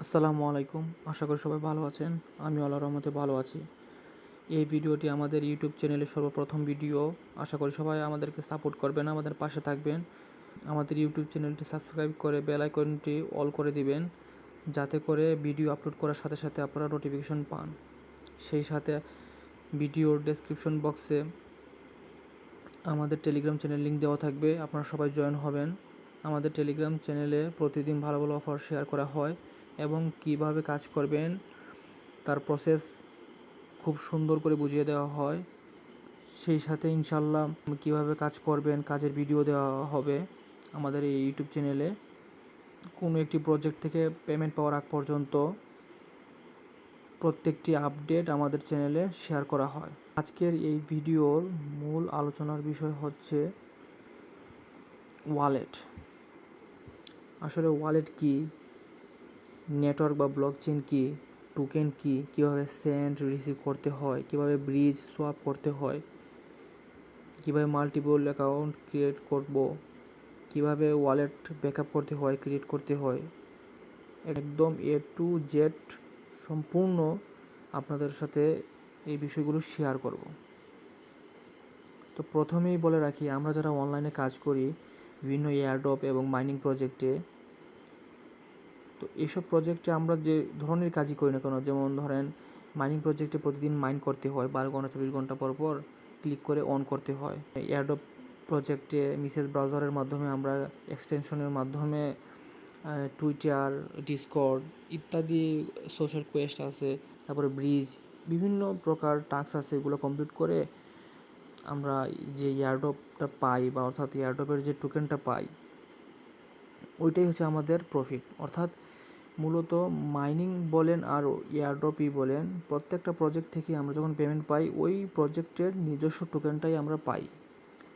আসসালামু আলাইকুম। আশা করি সবাই ভালো আছেন। আমি আল্লাহর রহমতে ভালো আছি। এই ভিডিওটি আমাদের ইউটিউব চ্যানেলের সর্বপ্রথম ভিডিও। আশা করি সবাই আমাদেরকে সাপোর্ট করবেন, আমাদের পাশে থাকবেন। আমাদের ইউটিউব চ্যানেলটি সাবস্ক্রাইব করে বেল আইকনটি অল করে দিবেন, যাতে করে ভিডিও আপলোড করার সাথে সাথে আপনারা নোটিফিকেশন পান। সেই সাথে ভিডিওর ডেসক্রিপশন বক্সে আমাদের টেলিগ্রাম চ্যানেল লিঙ্ক দেওয়া থাকবে, আপনারা সবাই জয়েন হবেন। আমাদের টেলিগ্রাম চ্যানেলে প্রতিদিন ভালো ভালো অফার শেয়ার করা হয় এবং কিভাবে কাজ করবেন তার প্রসেস খুব সুন্দর করে বুঝিয়ে দেওয়া হয়। সেই সাথে ইনশাল্লাহ কীভাবে কাজ করবেন কাজের ভিডিও দেওয়া হবে আমাদের এই ইউটিউব চ্যানেলে। কোনো একটি প্রজেক্ট থেকে পেমেন্ট পাওয়ার আগ পর্যন্ত প্রত্যেকটি আপডেট আমাদের চ্যানেলে শেয়ার করা হয়। আজকের এই ভিডিওর মূল আলোচনার বিষয় হচ্ছে ওয়ালেট। আসলে ওয়ালেট কি, নেটওয়ার্ক বা ব্লকচেন কি, টোকেন কি, কীভাবে সেন্ড রিসিভ করতে হয়, কীভাবে ব্রিজ সোয়াপ করতে হয়, কীভাবে মাল্টিপল অ্যাকাউন্ট ক্রিয়েট করব, কীভাবে ওয়ালেট ব্যাকআপ করতে হয়, ক্রিয়েট করতে হয়, একদম এ টু জেড সম্পূর্ণ আপনাদের সাথে এই বিষয়গুলো শেয়ার করব। তো প্রথমেই বলে রাখি, আমরা যারা অনলাইনে কাজ করি বিভিন্ন এয়ারড্রপ এবং মাইনিং প্রজেক্টে, তো এইসব প্রজেক্টে আমরা যে ধরনের কাজই করি না কেন, যেমন ধরেন মাইনিং প্রজেক্টে প্রতিদিন মাইন করতে হয়, 12 ঘন্টা 24 ঘন্টা পর পর ক্লিক করে অন করতে হয়। এয়ারড্রপ প্রজেক্টে মেসেজ ব্রাউজারের মাধ্যমে আমরা এক্সটেনশনের মাধ্যমে টুইটার, ডিসকর্ড ইত্যাদি সোশ্যাল কোয়েস্ট আছে, তারপরে ব্রিজ, বিভিন্ন প্রকার টাস্ক আছে, এগুলো কমপ্লিট করে আমরা যে এয়ারড্রপটা পাই বা অর্থাৎ এয়ারড্রপের যে টোকেনটা পাই, ওইটাই হচ্ছে আমাদের প্রফিট। অর্থাৎ মূলত মাইনিং বলেন আর এয়ারড্রপই বলেন, প্রত্যেকটা প্রজেক্ট থেকে আমরা যখন পেমেন্ট পাই ওই প্রজেক্টের নিজস্ব টোকেনটাই আমরা পাই।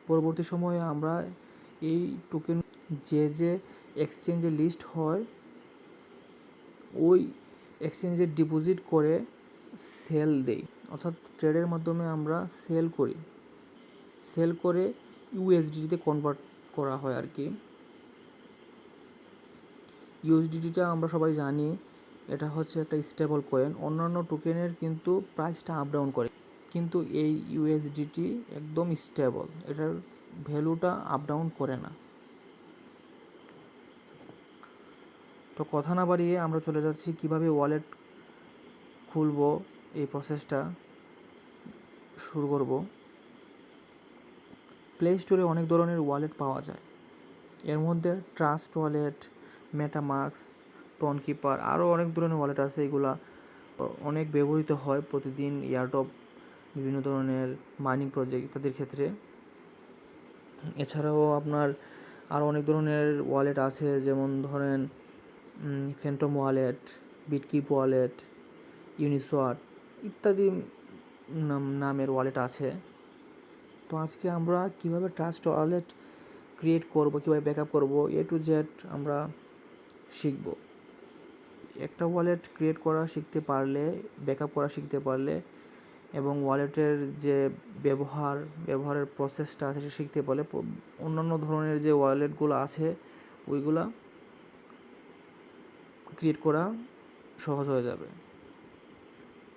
পরবর্তী সময়ে আমরা এই টোকেন যে এক্সচেঞ্জে লিস্ট হয় ওই এক্সচেঞ্জে ডিপোজিট করে সেল দেই, অর্থাৎ ট্রেডের মাধ্যমে আমরা সেল করে ইউএসডিটিতে কনভার্ট করা হয় আর কি। ইউএসডিটিটা আমরা সবাই জানি এটা হচ্ছে একটা স্টেবল কয়েন। অন্যান্য টোকেনের কিন্তু প্রাইসটা আপ ডাউন করে, কিন্তু এই ইউএসডিটি একদম স্টেবল, এটার ভ্যালুটা আপ ডাউন করে না। তো কথা না বাড়িয়ে আমরা চলে যাচ্ছি কিভাবে ওয়ালেট খুলব, এই প্রসেসটা শুরু করব। প্লে স্টোরে অনেক ধরনের ওয়ালেট পাওয়া যায়, এর মধ্যে ট্রাস্ট ওয়ালেট, মেটামাস্ক, টোনকিপার, আরও অনেক ধরনের ওয়ালেট আছে। এগুলা অনেক ব্যবহৃত হয় প্রতিদিন এয়ারড্রপ, বিভিন্ন ধরনের মাইনিং প্রজেক্ট ইত্যাদির ক্ষেত্রে। এছাড়াও আপনার আরও অনেক ধরনের ওয়ালেট আছে, যেমন ধরেন ফ্যান্টম ওয়ালেট, বিটকিপ ওয়ালেট, ইউনিসোয়াট ইত্যাদি নামের ওয়ালেট আছে। তো আজকে আমরা কিভাবে ট্রাস্ট ওয়ালেট ক্রিয়েট করব, কীভাবে ব্যাকআপ করব, এ টু জেড আমরা শিখব। একটা ওয়ালেট ক্রিয়েট করা শিখতে পারলে, ব্যাকআপ করা শিখতে পারলে এবং ওয়ালেটের যে ব্যবহারের প্রসেসটা আছে সেটা শিখতে পারলে অন্যান্য ধরনের যে ওয়ালেটগুলো আছে ওইগুলা ক্রিয়েট করা সহজ হয়ে যাবে।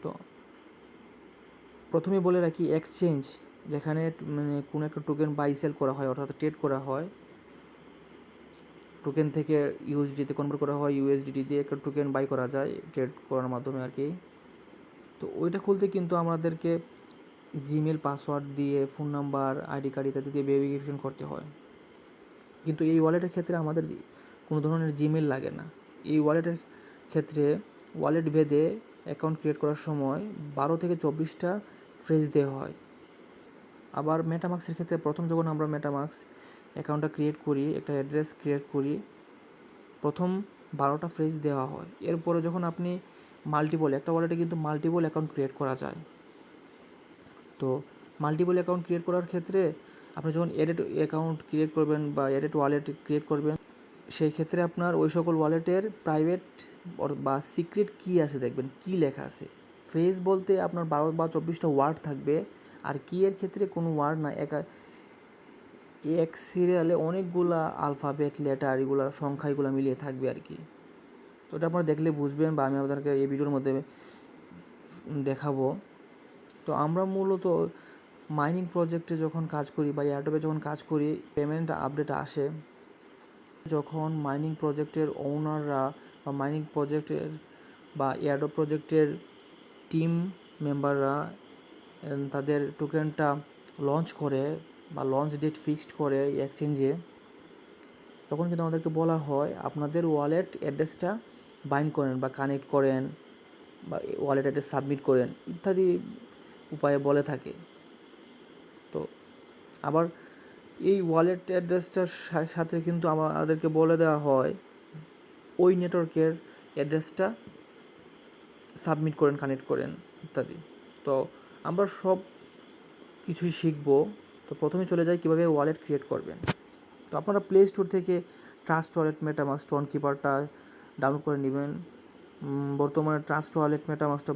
তো প্রথমেই বলে রাখি, এক্সচেঞ্জ যেখানে কোনো একটা টোকেন বাই সেল করা হয়, অর্থাৎ ট্রেড করা হয়, টোকেন থেকে ইউএসডিতে কনভার্ট করা হয়, ইউএসডিটি দিয়ে একটা টোকেন বাই করা যায় ট্রেড করার মাধ্যমে আর কি। তো ওইটা খুলতে কিন্তু আমাদেরকে জিমেল পাসওয়ার্ড দিয়ে, ফোন নাম্বার, আইডি কার্ড ইত্যাদি দিয়ে ভেরিফিকেশন করতে হয়। কিন্তু এই ওয়ালেটের ক্ষেত্রে আমাদের কোনো ধরনের জিমেল লাগে না। এই ওয়ালেটের ক্ষেত্রে ওয়ালেট ভেদে অ্যাকাউন্ট ক্রিয়েট করার সময় 12 থেকে 24টা ফ্রেজ দেওয়া হয়। আবার মেটামাস্কের ক্ষেত্রে প্রথম যখন আমরা মেটামাস্ক অ্যাকাউন্টটা ক্রিয়েট করি, একটা অ্যাড্রেস ক্রিয়েট করি, প্রথম 12টা ফ্রেজ দেওয়া হয়। এরপরে যখন আপনি একটা ওয়ালেটে কিন্তু মাল্টিপল অ্যাকাউন্ট ক্রিয়েট করা যায়। তো মাল্টিপল অ্যাকাউন্ট ক্রিয়েট করার ক্ষেত্রে আপনি যখন এডেড অ্যাকাউন্ট ক্রিয়েট করবেন বা এডেড ওয়ালেট ক্রিয়েট করবেন, সেই ক্ষেত্রে আপনার ওই সকল ওয়ালেটের প্রাইভেট বা সিক্রেট কি আছে দেখবেন, কি লেখা আছে। ফ্রেজ বলতে আপনার 12 বা 24টা ওয়ার্ড থাকবে, আর কি এর ক্ষেত্রে কোনো ওয়ার্ড না, এক সিরিয়ালে অনেকগুলা আলফাবেট, লেটার, এগুলা সংখ্যা, এগুলো মিলিয়ে থাকবে আর কি। তো এটা আপনারা দেখলে বুঝবেন বা আমি আপনাদেরকে এই ভিডিওর মধ্যে দেখাবো। তো আমরা মূলত মাইনিং প্রজেক্টে যখন কাজ করি বা এয়ারড্রপে যখন কাজ করি, পেমেন্ট আপডেট আসে যখন মাইনিং প্রজেক্টের ওনাররা বা মাইনিং প্রজেক্টের বা এয়ারড্রপ প্রজেক্টের টিম মেম্বাররা তাদের টোকেনটা লঞ্চ করে বা লঞ্চ ডেট ফিক্সড করে এক্সচেঞ্জে, তখন কিন্তু আমাদেরকে বলা হয় আপনাদের ওয়ালেট অ্যাড্রেসটা বাইন্ড করেন বা কানেক্ট করেন বা ওয়ালেট অ্যাড্রেস সাবমিট করেন ইত্যাদি উপায়ে বলে থাকে। তো আবার এই ওয়ালেট অ্যাড্রেসটার সাথে কিন্তু আমাদেরকে বলে দেওয়া হয় ওই নেটওয়ার্কের অ্যাড্রেসটা সাবমিট করেন, কানেক্ট করেন ইত্যাদি। তো আমরা সব কিছুই শিখবো। তো প্রথমে চলে যাই কীভাবে ওয়ালেট ক্রিয়েট করবেন। তো আপনারা প্লে স্টোর থেকে ট্রাস্ট ওয়ালেট মেটামাস্ক টন কিপারটা ডাউনলোড করে নেবেন। বর্তমানে ট্রাস্ট ওয়ালেট মেটামাস্কটা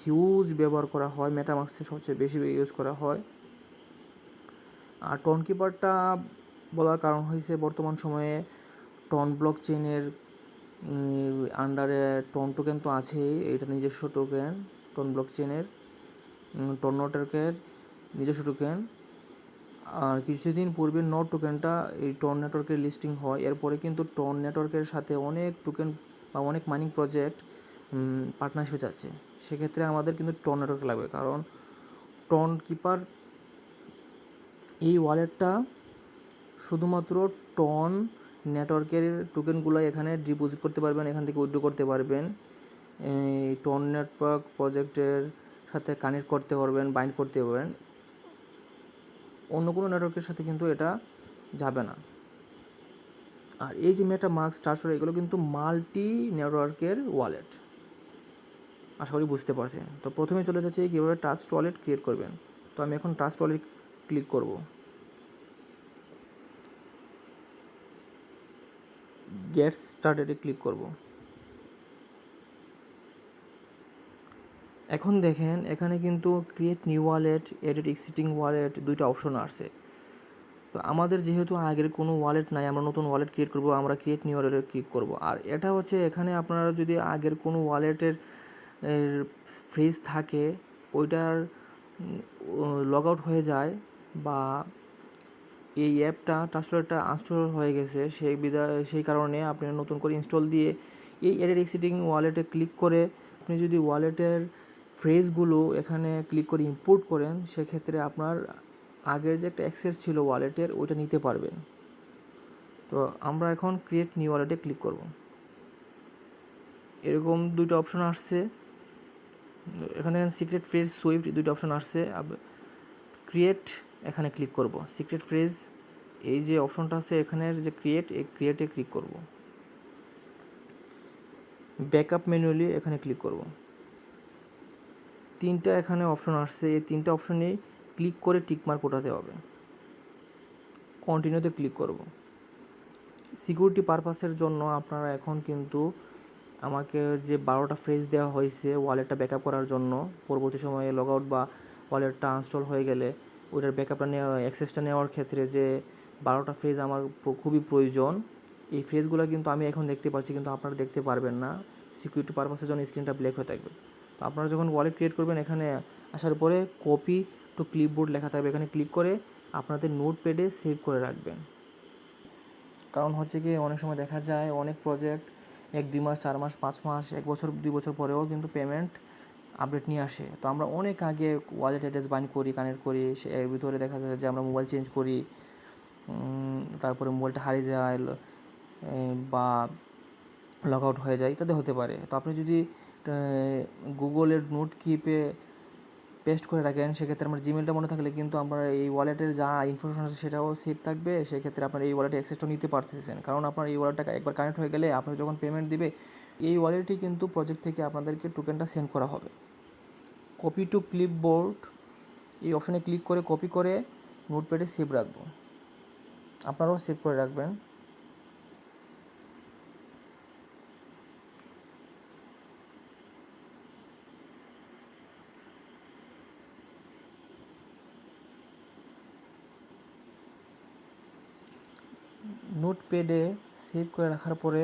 হিউজ ব্যবহার করা হয়, মেটামাস্কে সবচেয়ে বেশি ইউজ করা হয়। আর টন কিপারটা বলার কারণ হয়েছে বর্তমান সময়ে টন ব্লক চেইনের আন্ডারে টন টোকেন তো আছেই, এটা নিজস্ব টোকেন টন ব্লক চেইনের, টন নেটওয়ার্কের নিজস্ব টোকেন। আর কিছুদিন পূর্বে নট টোকেনটা এই টন নেটওয়ার্কের লিস্টিং হয়, এরপরে কিন্তু টন নেটওয়ার্কের সাথে অনেক টোকেন বা অনেক মাইনিং প্রজেক্ট পার্টনারশিপে যাচ্ছে। সেক্ষেত্রে আমাদের কিন্তু টন নেটওয়ার্ক লাগবে, কারণ টন কিপার এই ওয়ালেটটা শুধুমাত্র টন নেটওয়ার্কের টোকেনগুলো এখানে ডিপোজিট করতে পারবেন, এখান থেকে উইথড্র করতে পারবেন, এই টন নেটওয়ার্ক প্রজেক্টের সাথে কানেক্ট করতে পারবেন, বাইন্ড করতে পারবেন। অন্য কোনো নেটওয়ার্কের সাথে কিন্তু এটা যাবে না। আর এই যে মেটামাস্ক, ট্রাস্ট এগুলো কিন্তু মাল্টি নেটওয়ার্কের ওয়ালেট, আশা করি বুঝতে পারছেন। তো প্রথমে চলে যাচ্ছে কীভাবে ট্রাস্ট ওয়ালেট ক্রিয়েট করবেন। তো আমি এখন ট্রাস্ট ওয়ালেট ক্লিক করব। গেট স্টার্টেডে ক্লিক করব। এখন দেখেন এখানে কিন্তু create new wallet, edit existing wallet দুইটা অপশন আসছে। তো আমাদের যেহেতু আগের কোনো ওয়ালেট নাই, আমরা নতুন ওয়ালেট ক্রিয়েট করব, আমরা ক্রিয়েট নিউ ওয়ালেটে ক্লিক করব। আর এটা হচ্ছে এখানে আপনারা যদি আগের কোনো ওয়ালেটের ফ্রিজ থাকে, ওইটার লগ আউট হয়ে যায় বা এই অ্যাপটা ট্রাস্ট ওয়ালেটটা আনস্টল হয়ে গেছে, সেই কারণে আপনি নতুন করে ইনস্টল দিয়ে এই এডিট এক্সিস্টিং ওয়ালেটে ক্লিক করে আপনি যদি ওয়ালেটের ফ্রেজগুলো এখানে ক্লিক করে ইম্পোর্ট করেন, সেক্ষেত্রে আপনার আগের যে একটা অ্যাক্সেস ছিল ওয়ালেটের ওইটা নিতে পারবেন। তো আমরা এখন ক্রিয়েট নিউ ওয়ালেটে ক্লিক করব। এরকম দুইটা অপশন আসছে, এখানে সিক্রেট ফ্রেজ, সুইফট দুইটা অপশন আসছে। ক্রিয়েট এখানে ক্লিক করব। সিক্রেট ফ্রেজ এই যে অপশনটা আছে এখানের যে ক্রিয়েট, এই ক্রিয়েটে ক্লিক করব। ব্যাকআপ ম্যানুয়ালি এখানে ক্লিক করব। তিনটা এখানে অপশন আসছে, এই তিনটা অপশনেই ক্লিক করে টিকমার্ক ওঠাতে হবে। কন্টিনিউতে ক্লিক করব। সিকিউরিটি পারপাসের জন্য আপনারা এখন কিন্তু আমাকে যে 12টা ফ্রেজ দেওয়া হয়েছে ওয়ালেটটা ব্যাকআপ করার জন্য, পরবর্তী সময়ে লগ আউট বা ওয়ালেটটা আনস্টল হয়ে গেলে ওইটার ব্যাকআপটা নেওয়া, অ্যাক্সেসটা নেওয়ার ক্ষেত্রে যে 12টা ফ্রেজ আমার খুবই প্রয়োজন, এই ফ্রেজগুলো কিন্তু আমি এখন দেখতে পাচ্ছি, কিন্তু আপনারা দেখতে পারবেন না। সিকিউরিটি পারপাসের জন্য স্ক্রিনটা ব্ল্যাক হয়ে থাকবে। তো আপনারা যখন ওয়ালেট ক্রিয়েট করবেন, এখানে আসার পরে কপি টু ক্লিপবোর্ড লেখা থাকবে, এখানে ক্লিক করে আপনাদের নোটপ্যাডে সেভ করে রাখবেন। কারণ হচ্ছে কি অনেক সময় দেখা যায় অনেক প্রজেক্ট 1-2 মাস, 4 মাস, 5 মাস, 1 বছর, 2 বছর পরেও কিন্তু পেমেন্ট আপডেট নিয়ে আসে। তো আমরা অনেক আগে ওয়ালেট অ্যাড্রেস বাইন্ড করি, কানেক্ট করি, এর ভিতরে দেখা যায় যে আমরা মোবাইল চেঞ্জ করি, তারপরে মোবাইলটা হারিয়ে যায় বা লগ আউট হয়ে যায়, ইত্যাদি হতে পারে। তো আপনি যদি গুগলের নোট কিপে পেস্ট করে রাখেন, সেক্ষেত্রে আমার জিমেলটা মনে থাকলে কিন্তু আপনার এই ওয়ালেটের যা ইনফরমেশন আছে সেটাও সেভ থাকবে। সেক্ষেত্রে আপনার এই ওয়ালেটের অ্যাক্সেসটাও নিতে পারতেছেন, কারণ আপনার এই ওয়ালেটটা একবার কানেক্ট হয়ে গেলে আপনার যখন পেমেন্ট দিবে এই ওয়ালেটই কিন্তু প্রজেক্ট থেকে আপনাদেরকে টোকেনটা সেন্ড করা হবে। কপি টু ক্লিপবোর্ড এই অপশনে ক্লিক করে কপি করে নোটপ্যাডে সেভ রাখবো, আপনারাও সেভ করে রাখবেন। নোটপ্যাডে সেভ করে রাখার পরে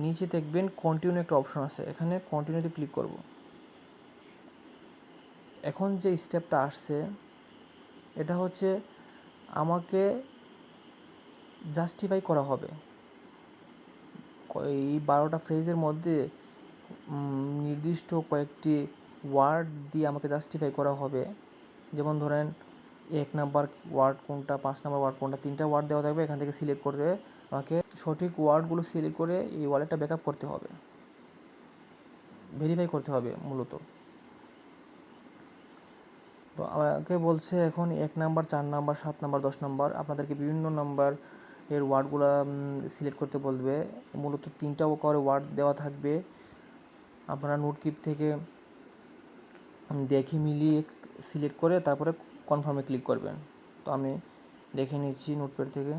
নিচে দেখবেন কন্টিনিউ একটা অপশন আছে, এখানে কন্টিনিউতে ক্লিক করব। এখন যে স্টেপটা আসছে এটা হচ্ছে আমাকে জাস্টিফাই করা হবে এই 12টা ফ্রেজের মধ্যে নির্দিষ্ট কয়েকটি ওয়ার্ড দিয়ে আমাকে জাস্টিফাই করা হবে। যেমন ধরেন 1 নাম্বার ওয়ার্ড কোনটা, 5 নাম্বার ওয়ার্ড কোনটা, 3টা ওয়ার্ড দেওয়া থাকবে, এখান থেকে সিলেক্ট করে আমাকে সঠিক ওয়ার্ডগুলো সিলেক্ট করে এই ওয়ালেটটা ব্যাকআপ করতে হবে, ভেরিফাই করতে হবে মূলত। তো আমাকে বলছে এখন 1 নাম্বার, 4 নাম্বার, 7 নাম্বার, 10 নাম্বার, আপনাদেরকে বিভিন্ন নাম্বার এর ওয়ার্ডগুলো সিলেক্ট করতে বলবে। মূলত 3টা করে ওয়ার্ড দেওয়া থাকবে, আপনারা নোটকিপ থেকে দেখে মিলিয়ে সিলেক্ট করে তারপরে কনফার্মে ক্লিক করবেন। তো আমি দেখে নিচ্ছি নোটপ্যাড থেকে।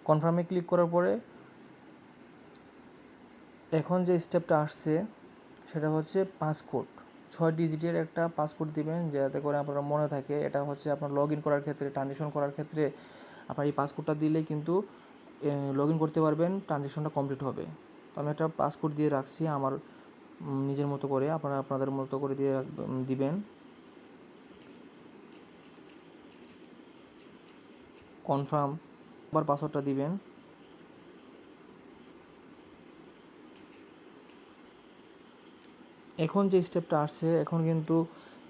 কনফার্মে ক্লিক করার পরে এখন যে স্টেপটা আসছে সেটা হচ্ছে পাসকোড। 6 ডিজিটের একটা পাসকোড দিবেন যাতে করে আপনার মনে থাকে। এটা হচ্ছে আপনার লগ ইন করার ক্ষেত্রে, ট্রানজ্যাকশন করার ক্ষেত্রে আপনার এই পাসকোডটা দিলে কিন্তু লগ ইন করতে পারবেন, ট্রানজ্যাকশনটা কমপ্লিট হবে। তো আমি একটা পাসকোড দিয়ে রাখছি আমার নিজের মতো করে, আপনারা আপনাদের মতো করে দিয়ে দিবেন। কনফার্ম, আবার পাসওয়ার্ডটা দিবেন। এখন যে স্টেপটা আসছে, এখন কিন্তু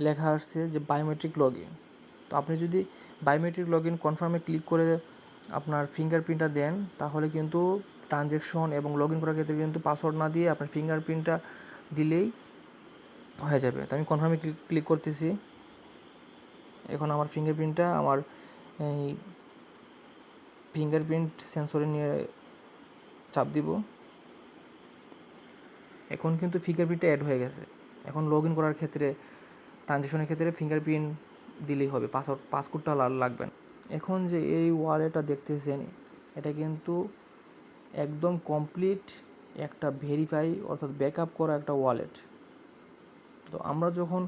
লেখা আসছে যে বায়োমেট্রিক লগ ইন। তো আপনি যদি বায়োমেট্রিক লগ ইন কনফার্মে ক্লিক করে আপনার ফিঙ্গারপ্রিন্টটা দেন, তাহলে কিন্তু ট্রানজ্যাকশন এবং লগ ইন করার ক্ষেত্রে কিন্তু পাসওয়ার্ড না দিয়ে আপনার ফিঙ্গারপ্রিন্টটা দিলেই হয়ে যাবে। তো আমি কনফার্মে ক্লিক করতেছি। এখন আমার ফিঙ্গারপ্রিন্টটা আমার এই ফিঙ্গারপ্রিন্ট সেন্সরে নিয়ে চাপ দিব। এখন কিন্তু ফিঙ্গারপ্রিন্টটা অ্যাড হয়ে গেছে। এখন লগ ইন করার ক্ষেত্রে, ট্রানজ্যাকশনের ক্ষেত্রে ফিঙ্গারপ্রিন্ট দিলেই হবে, পাসকোডটা লাগবে না। এখন যে এই ওয়ালেটটা দেখতেছেন, এটা কিন্তু একদম কমপ্লিট একটা ভেরিফাই অর্থাৎ ব্যাকআপ করা একটা ওয়ালেট। তো আমরা যখন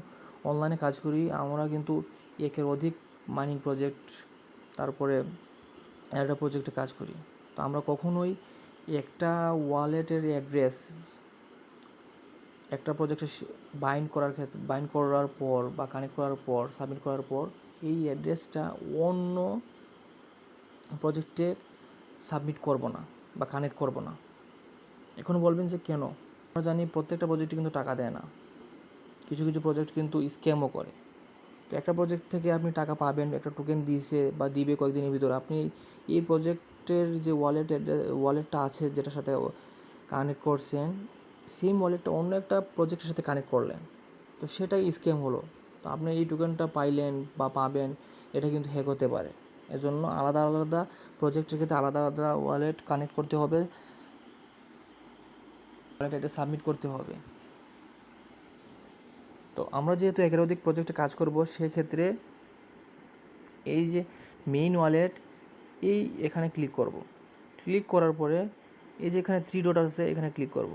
অনলাইনে কাজ করি, আমরা কিন্তু একের অধিক মাইনিং প্রজেক্ট, তারপরে একটা প্রজেক্টে কাজ করি। তো আমরা কখনোই একটা ওয়ালেটের অ্যাড্রেস একটা প্রজেক্টে বাইন্ড করার পর বা কানেক্ট করার পর, সাবমিট করার পর এই অ্যাড্রেসটা অন্য প্রজেক্টে সাবমিট করব না বা কানেক্ট করব না। এখন বলবেন যে কেন? আমরা জানি প্রত্যেকটা প্রজেক্টে কিন্তু টাকা দেয় না, কিছু কিছু প্রজেক্ট কিন্তু স্ক্যামও করে। তো একটা প্রজেক্ট থেকে আপনি টাকা পাবেন, একটা টোকেন দিয়েছে বা দিবে কয়েকদিনের ভিতরে, আপনি এই প্রজেক্টের যে ওয়ালেটটা আছে যেটার সাথে কানেক্ট করছেন, সেম ওয়ালেটটা অন্য একটা প্রজেক্টের সাথে কানেক্ট করলেন, তো সেটাই স্ক্যাম হলো। তো আপনি এই টোকেনটা পাইলেন বা পাবেন, এটা কিন্তু হ্যাক হতে পারে। এজন্য আলাদা আলাদা প্রজেক্টের ক্ষেত্রে আলাদা আলাদা ওয়ালেট কানেক্ট করতে হবে, ওয়ালেট এটা সাবমিট করতে হবে। তো আমরা যেহেতু একের অধিক প্রজেক্টে কাজ করব, সেক্ষেত্রে এই যে মেইন ওয়ালেট, এই এখানে ক্লিক করব। ক্লিক করার পরে এই যে এখানে 3 ডট আছে, এখানে ক্লিক করব।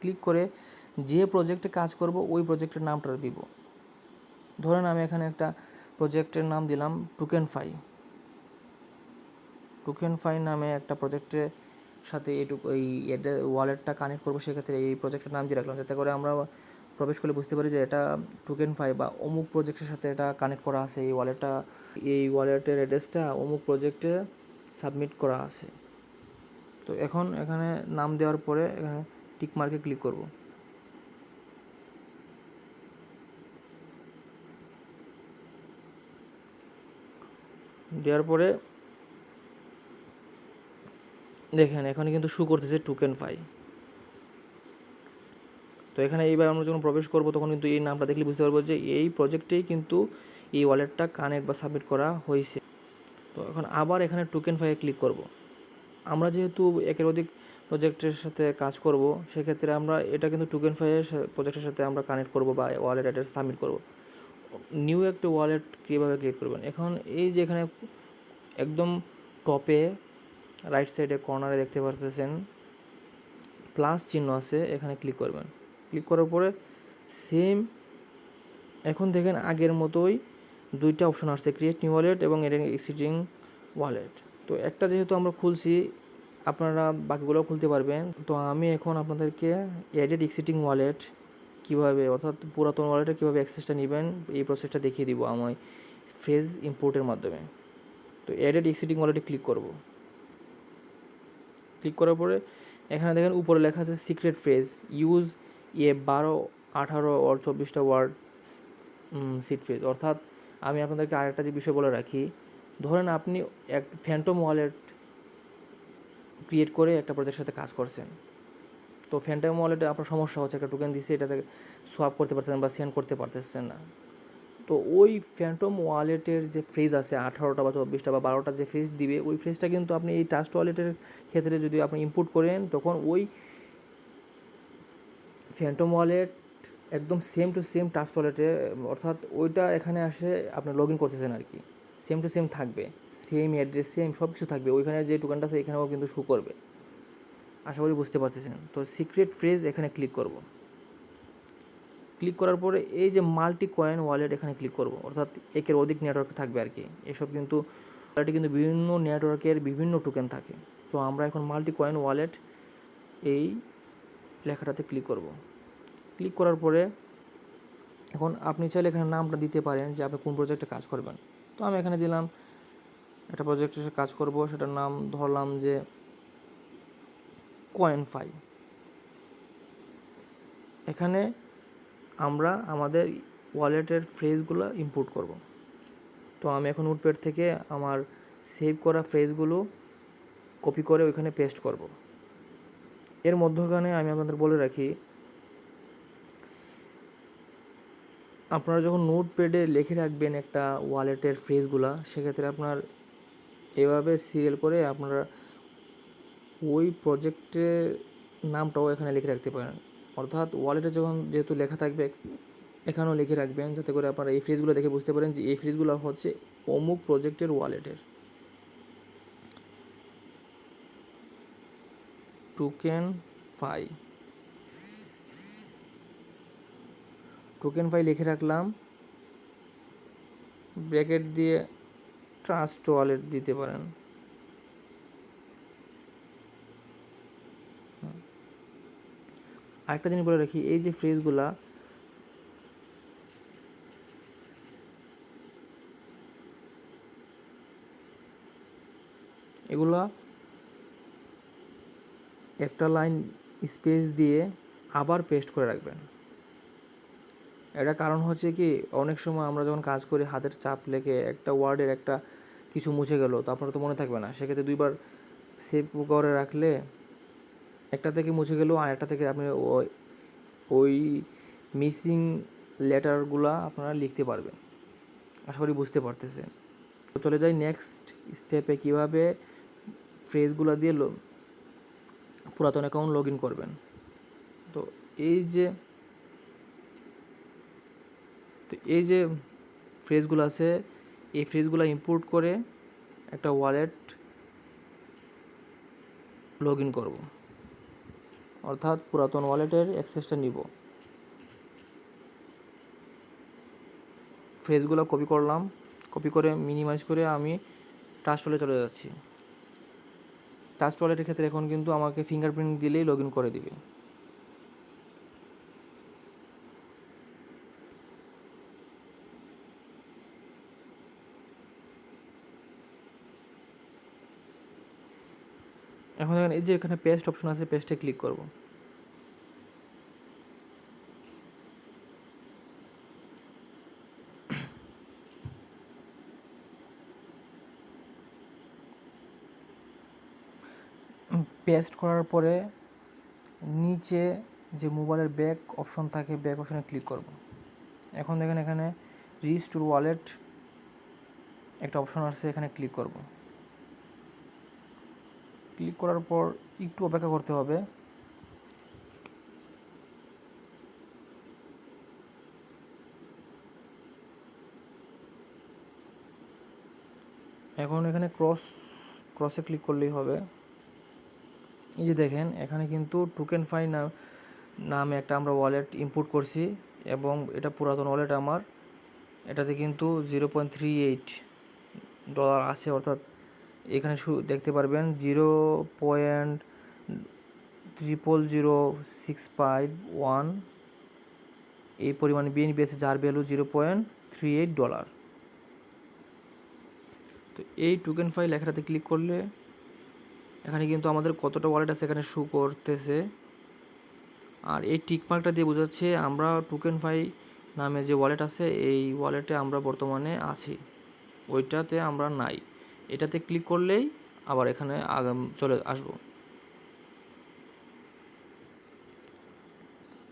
ক্লিক করে যে প্রজেক্টে কাজ করব ওই প্রজেক্টের নামটা দিব। ধরেন আমি এখানে একটা প্রজেক্টের নাম দিলাম টোকেনফাই। টোকেনফাই নামে একটা প্রজেক্টের সাথে এই ওয়ালেটটা কানেক্ট করবো, সেক্ষেত্রে এই প্রজেক্টের নাম দিয়ে রাখলাম, যাতে করে আমরা প্রবেশ করলে বুঝতে পারি যে এটা টোকেনফাই বা অমুক প্রজেক্টের সাথে এটা কানেক্ট করা আছে, এই ওয়ালেটের অ্যাড্রেসটা অমুক প্রজেক্টে সাবমিট করা আছে। তো এখন এখানে নাম দেওয়ার পরে এখানে টিক মার্কে ক্লিক করব। দেওয়ার পরে দেখেন এখানে কিন্তু শো করতেছে টোকেনফাই। তো এখানে এইবার আমরা যখন প্রবেশ করব, তখন কিন্তু এই নামটা দেখলে বুঝতে পারবো যে এই প্রজেক্টেই কিন্তু এই ওয়ালেটটা কানেক্ট বা সাবমিট করা হয়েছে। তো এখন আবার এখানে টোকেনফাইয়ে ক্লিক করব। আমরা যেহেতু একের অধিক প্রজেক্টের সাথে কাজ করব, সেক্ষেত্রে আমরা এটা কিন্তু টোকেনফাইয়ের প্রজেক্টের সাথে আমরা কানেক্ট করব বা ওয়ালেট অ্যাড্রেস সাবমিট করব। নিউ একটা ওয়ালেট কীভাবে ক্রিয়েট করবেন? এখন এই যে এখানে একদম টপে রাইট সাইডে কর্নারে দেখতে পাচ্ছেন প্লাস চিহ্ন আছে, এখানে ক্লিক করবেন। ক্লিক করার পরে সেম এখন দেখেন আগের মতোই দুইটা অপশন আসছে, ক্রিয়েট নিউ ওয়ালেট এবং এক্সিস্টিং ওয়ালেট। তো একটা যেহেতু আমরা খুলছি, আপনারা বাকিগুলোও খুলতে পারবেন। তো আমি এখন আপনাদেরকে এডিট এক্সিস্টিং ওয়ালেট কীভাবে, অর্থাৎ পুরাতন ওয়ালেটে কীভাবে অ্যাক্সেসটা নেবেন এই প্রসেসটা দেখিয়ে দিব আমি ফ্রেজ ইম্পোর্টের মাধ্যমে। তো এডিট এক্সিস্টিং ওয়ালেটে ক্লিক করব। ক্লিক করার পরে এখানে দেখেন উপরে লেখা আছে সিক্রেট ফ্রেজ, ইউজ 12, 18 or 24টা ওয়ার্ড সিড ফ্রেজ। অর্থাৎ আমি আপনাদেরকে আরেকটা যে বিষয় বলে রাখি, ধরেন আপনি এক ফ্যান্টম ওয়ালেট ক্রিয়েট করে একটা প্রজেক্টের সাথে কাজ করছেন। তো ফ্যান্টম ওয়ালেটে আপনার সমস্যা হচ্ছে, একটা টোকেন দিচ্ছে, এটাতে সোয়াপ করতে পারছেন বা সেন্ড করতে পারতেছেন না। তো ওই ফ্যান্টম ওয়ালেটের যে ফ্রেজ আছে 18টা বা 24টা বা 12টা যে ফ্রেজ দিবে, ওই ফ্রেজটা কিন্তু আপনি এই ট্রাস্ট ওয়ালেটের ক্ষেত্রে যদি আপনি ইম্পোর্ট করেন, তখন ওই ফ্যান্টম ওয়ালেট একদম সেম টু সেম ট্রাস্ট ওয়ালেটে, অর্থাৎ ওইটা এখানে আসে আপনি লগ ইন করতেছেন আর কি, সেম টু সেম থাকবে, সেম অ্যাড্রেস, সেম সব কিছু থাকবে। ওইখানে যে টোকেনটা আছে এখানেও কিন্তু শো করবে। আশা করি বুঝতে পারতেছেন। তো সিক্রেট ফ্রেজ এখানে ক্লিক করব। ক্লিক করার পরে এই যে মাল্টি কয়েন ওয়ালেট এখানে ক্লিক করব, অর্থাৎ একের অধিক নেটওয়ার্ক থাকবে আর কি। এসব কিন্তু ওয়ালেটে কিন্তু বিভিন্ন নেটওয়ার্কের বিভিন্ন টোকেন থাকে। তো আমরা এখন মাল্টি কয়েন ওয়ালেট এই লেখাটাতে ক্লিক করব। ক্লিক করার পরে এখন আপনি চাইলে এখানে নামটা দিতে পারেন যে আপনি কোন প্রজেক্টে কাজ করবেন। তো আমি এখানে দিলাম একটা প্রজেক্টে কাজ করব, সেটার নাম ধরলাম যে কয়েনফাই। এখানে আমরা আমাদের ওয়ালেটের ফ্রেজগুলো ইম্পোর্ট করব। তো আমি এখন নোটপ্যাড থেকে আমার সেভ করা ফ্রেজগুলো কপি করে ওইখানে পেস্ট করব। এর মধ্যখানে আমি আপনাদের বলে রাখি, আপনারা যখন নোটপ্যাডে লিখে রাখবেন একটা ওয়ালেটের ফ্রেজগুলো, সেক্ষেত্রে আপনার এভাবে সিরিয়াল করে আপনারা ওই প্রজেক্টের নামটাও এখানে লিখে রাখতে পারেন। অর্থাৎ ওয়ালেটে যখন যেহেতু লেখা থাকবে, এখানেও লিখে রাখবেন, যাতে করে আপনারা এই ফ্রেজগুলো দেখে বুঝতে পারেন যে এই ফ্রেজগুলো হচ্ছে অমুক প্রজেক্টের ওয়ালেটের। টোকেন ফাই লিখে রাখলাম, ব্র্যাকেট দিয়ে ট্রাস্ট ওয়ালেট দিতে পারেন। আরেকটা জিনিস বলে রাখি, এই যে ফ্রেজগুলা এগুলা একটা লাইন স্পেস দিয়ে আবার পেস্ট করে রাখবেন। এটা কারণ হচ্ছে কি, অনেক সময় আমরা যখন কাজ করি হাতের চাপ লেগে একটা ওয়ার্ডের একটা কিছু মুছে গেল, তো আপনার তো মনে থাকবে না, সেক্ষেত্রে দুইবার সেভ করে রাখলে একটা থেকে মুছে গেলেও আর একটা থেকে আপনি ওই মিসিং লেটারগুলা আপনারা লিখতে পারবেন। আশা করি বুঝতে পারতেছেন। তো চলে যাই নেক্সট স্টেপে, কীভাবে ফ্রেজগুলো দিয়ে পুরাতন অ্যাকাউন্ট লগ ইন করবেন। তো এই যে ফ্রেজগুলো আছে, এই ফ্রেজগুলো ইম্পোর্ট করে একটা ওয়ালেট লগ ইন করবো, অর্থাৎ পুরাতন ওয়ালেটের অ্যাক্সেসটা নিব। ফ্রেজগুলো কপি করলাম, কপি করে মিনিমাইজ করে আমি ট্রাস্ট ওয়ালেটে চলে যাচ্ছি। ট্রাস্ট ওয়ালেটের ক্ষেত্রে এখন কিন্তু আমাকে ফিঙ্গারপ্রিন্ট দিলেই লগ ইন করে দিবে। এখন দেখেন এই যে এখানে পেস্ট অপশন আছে, পেস্টে ক্লিক করব। পেস্ট করার পরে নিচে যে মোবাইলের ব্যাক অপশন থাকে, ব্যাক অপশনে ক্লিক করব। এখন দেখেন এখানে রিস্টোর ওয়ালেট একটা অপশন আছে, এখানে ক্লিক করব। ক্লিক করার পর একটু অপেক্ষা করতে হবে। এখন এখানে ক্রসে ক্লিক করলেই হবে। এই যে দেখেন এখানে কিন্তু টোকেন ফাই নামে একটা আমরা ওয়ালেট ইম্পোর্ট করছি, এবং এটা পুরাতন ওয়ালেট আমার, এটাতে কিন্তু $0.38 আছে, অর্থাৎ এখানে দেখতে পারবেন 0.000651 এই পরিমাণে বিএনবি আছে, যার ভ্যালু $0.38। তো এই টোকেন ফাইল লেখাটাতে ক্লিক করলে এখানে কিন্তু আমাদের কতটা ওয়ালেট আছে এখানে শো করতেছে, আর এই টিকমার্কটা দিয়ে বোঝাচ্ছে আমরা টোকেন ফাই নামে যে ওয়ালেট আছে এই ওয়ালেটে আমরা বর্তমানে আছি, ওইটাতে আমরা নাই। এটাতে ক্লিক করলেই আবার এখানে চলে আসবো।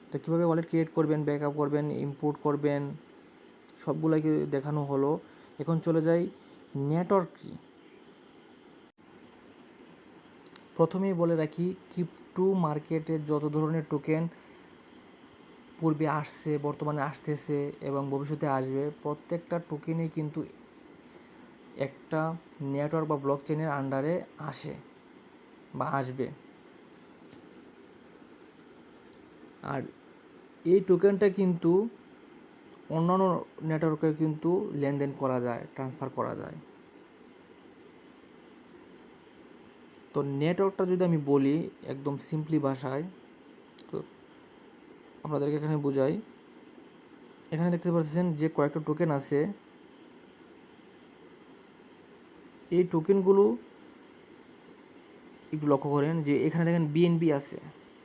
তো কীভাবে ওয়ালেট ক্রিয়েট করবেন, ব্যাকআপ করবেন, ইম্পোর্ট করবেন, সবগুলোই দেখানো হলো। এখন চলে যাই নেটওয়ার্ক কি। প্রথমেই বলে রাখি, ক্রিপ্টো মার্কেটে যত ধরনের টোকেন পূর্বে আসছে, বর্তমানে আসতেছে এবং ভবিষ্যতে আসবে, প্রত্যেকটা টোকেনই কিন্তু একটা নেটওয়ার্ক বা ব্লক চেইনের আন্ডারে আসে বা আসবে। আর এই টোকেনটা কিন্তু অন্যান্য নেটওয়ার্কে কিন্তু লেনদেন করা যায়, ট্রান্সফার করা যায়। তো নেটওয়ার্কটা যদি আমি বলি একদম সিম্পলি ভাষায়, তো আপনাদেরকে এখানে বোঝাই। এখানে দেখতে পাচ্ছেন যে কয়েকটা টোকেন আছে, এই টোকেনগুলো একটু লক্ষ্য করেন যে এখানে দেখেন বিএনবি আছে।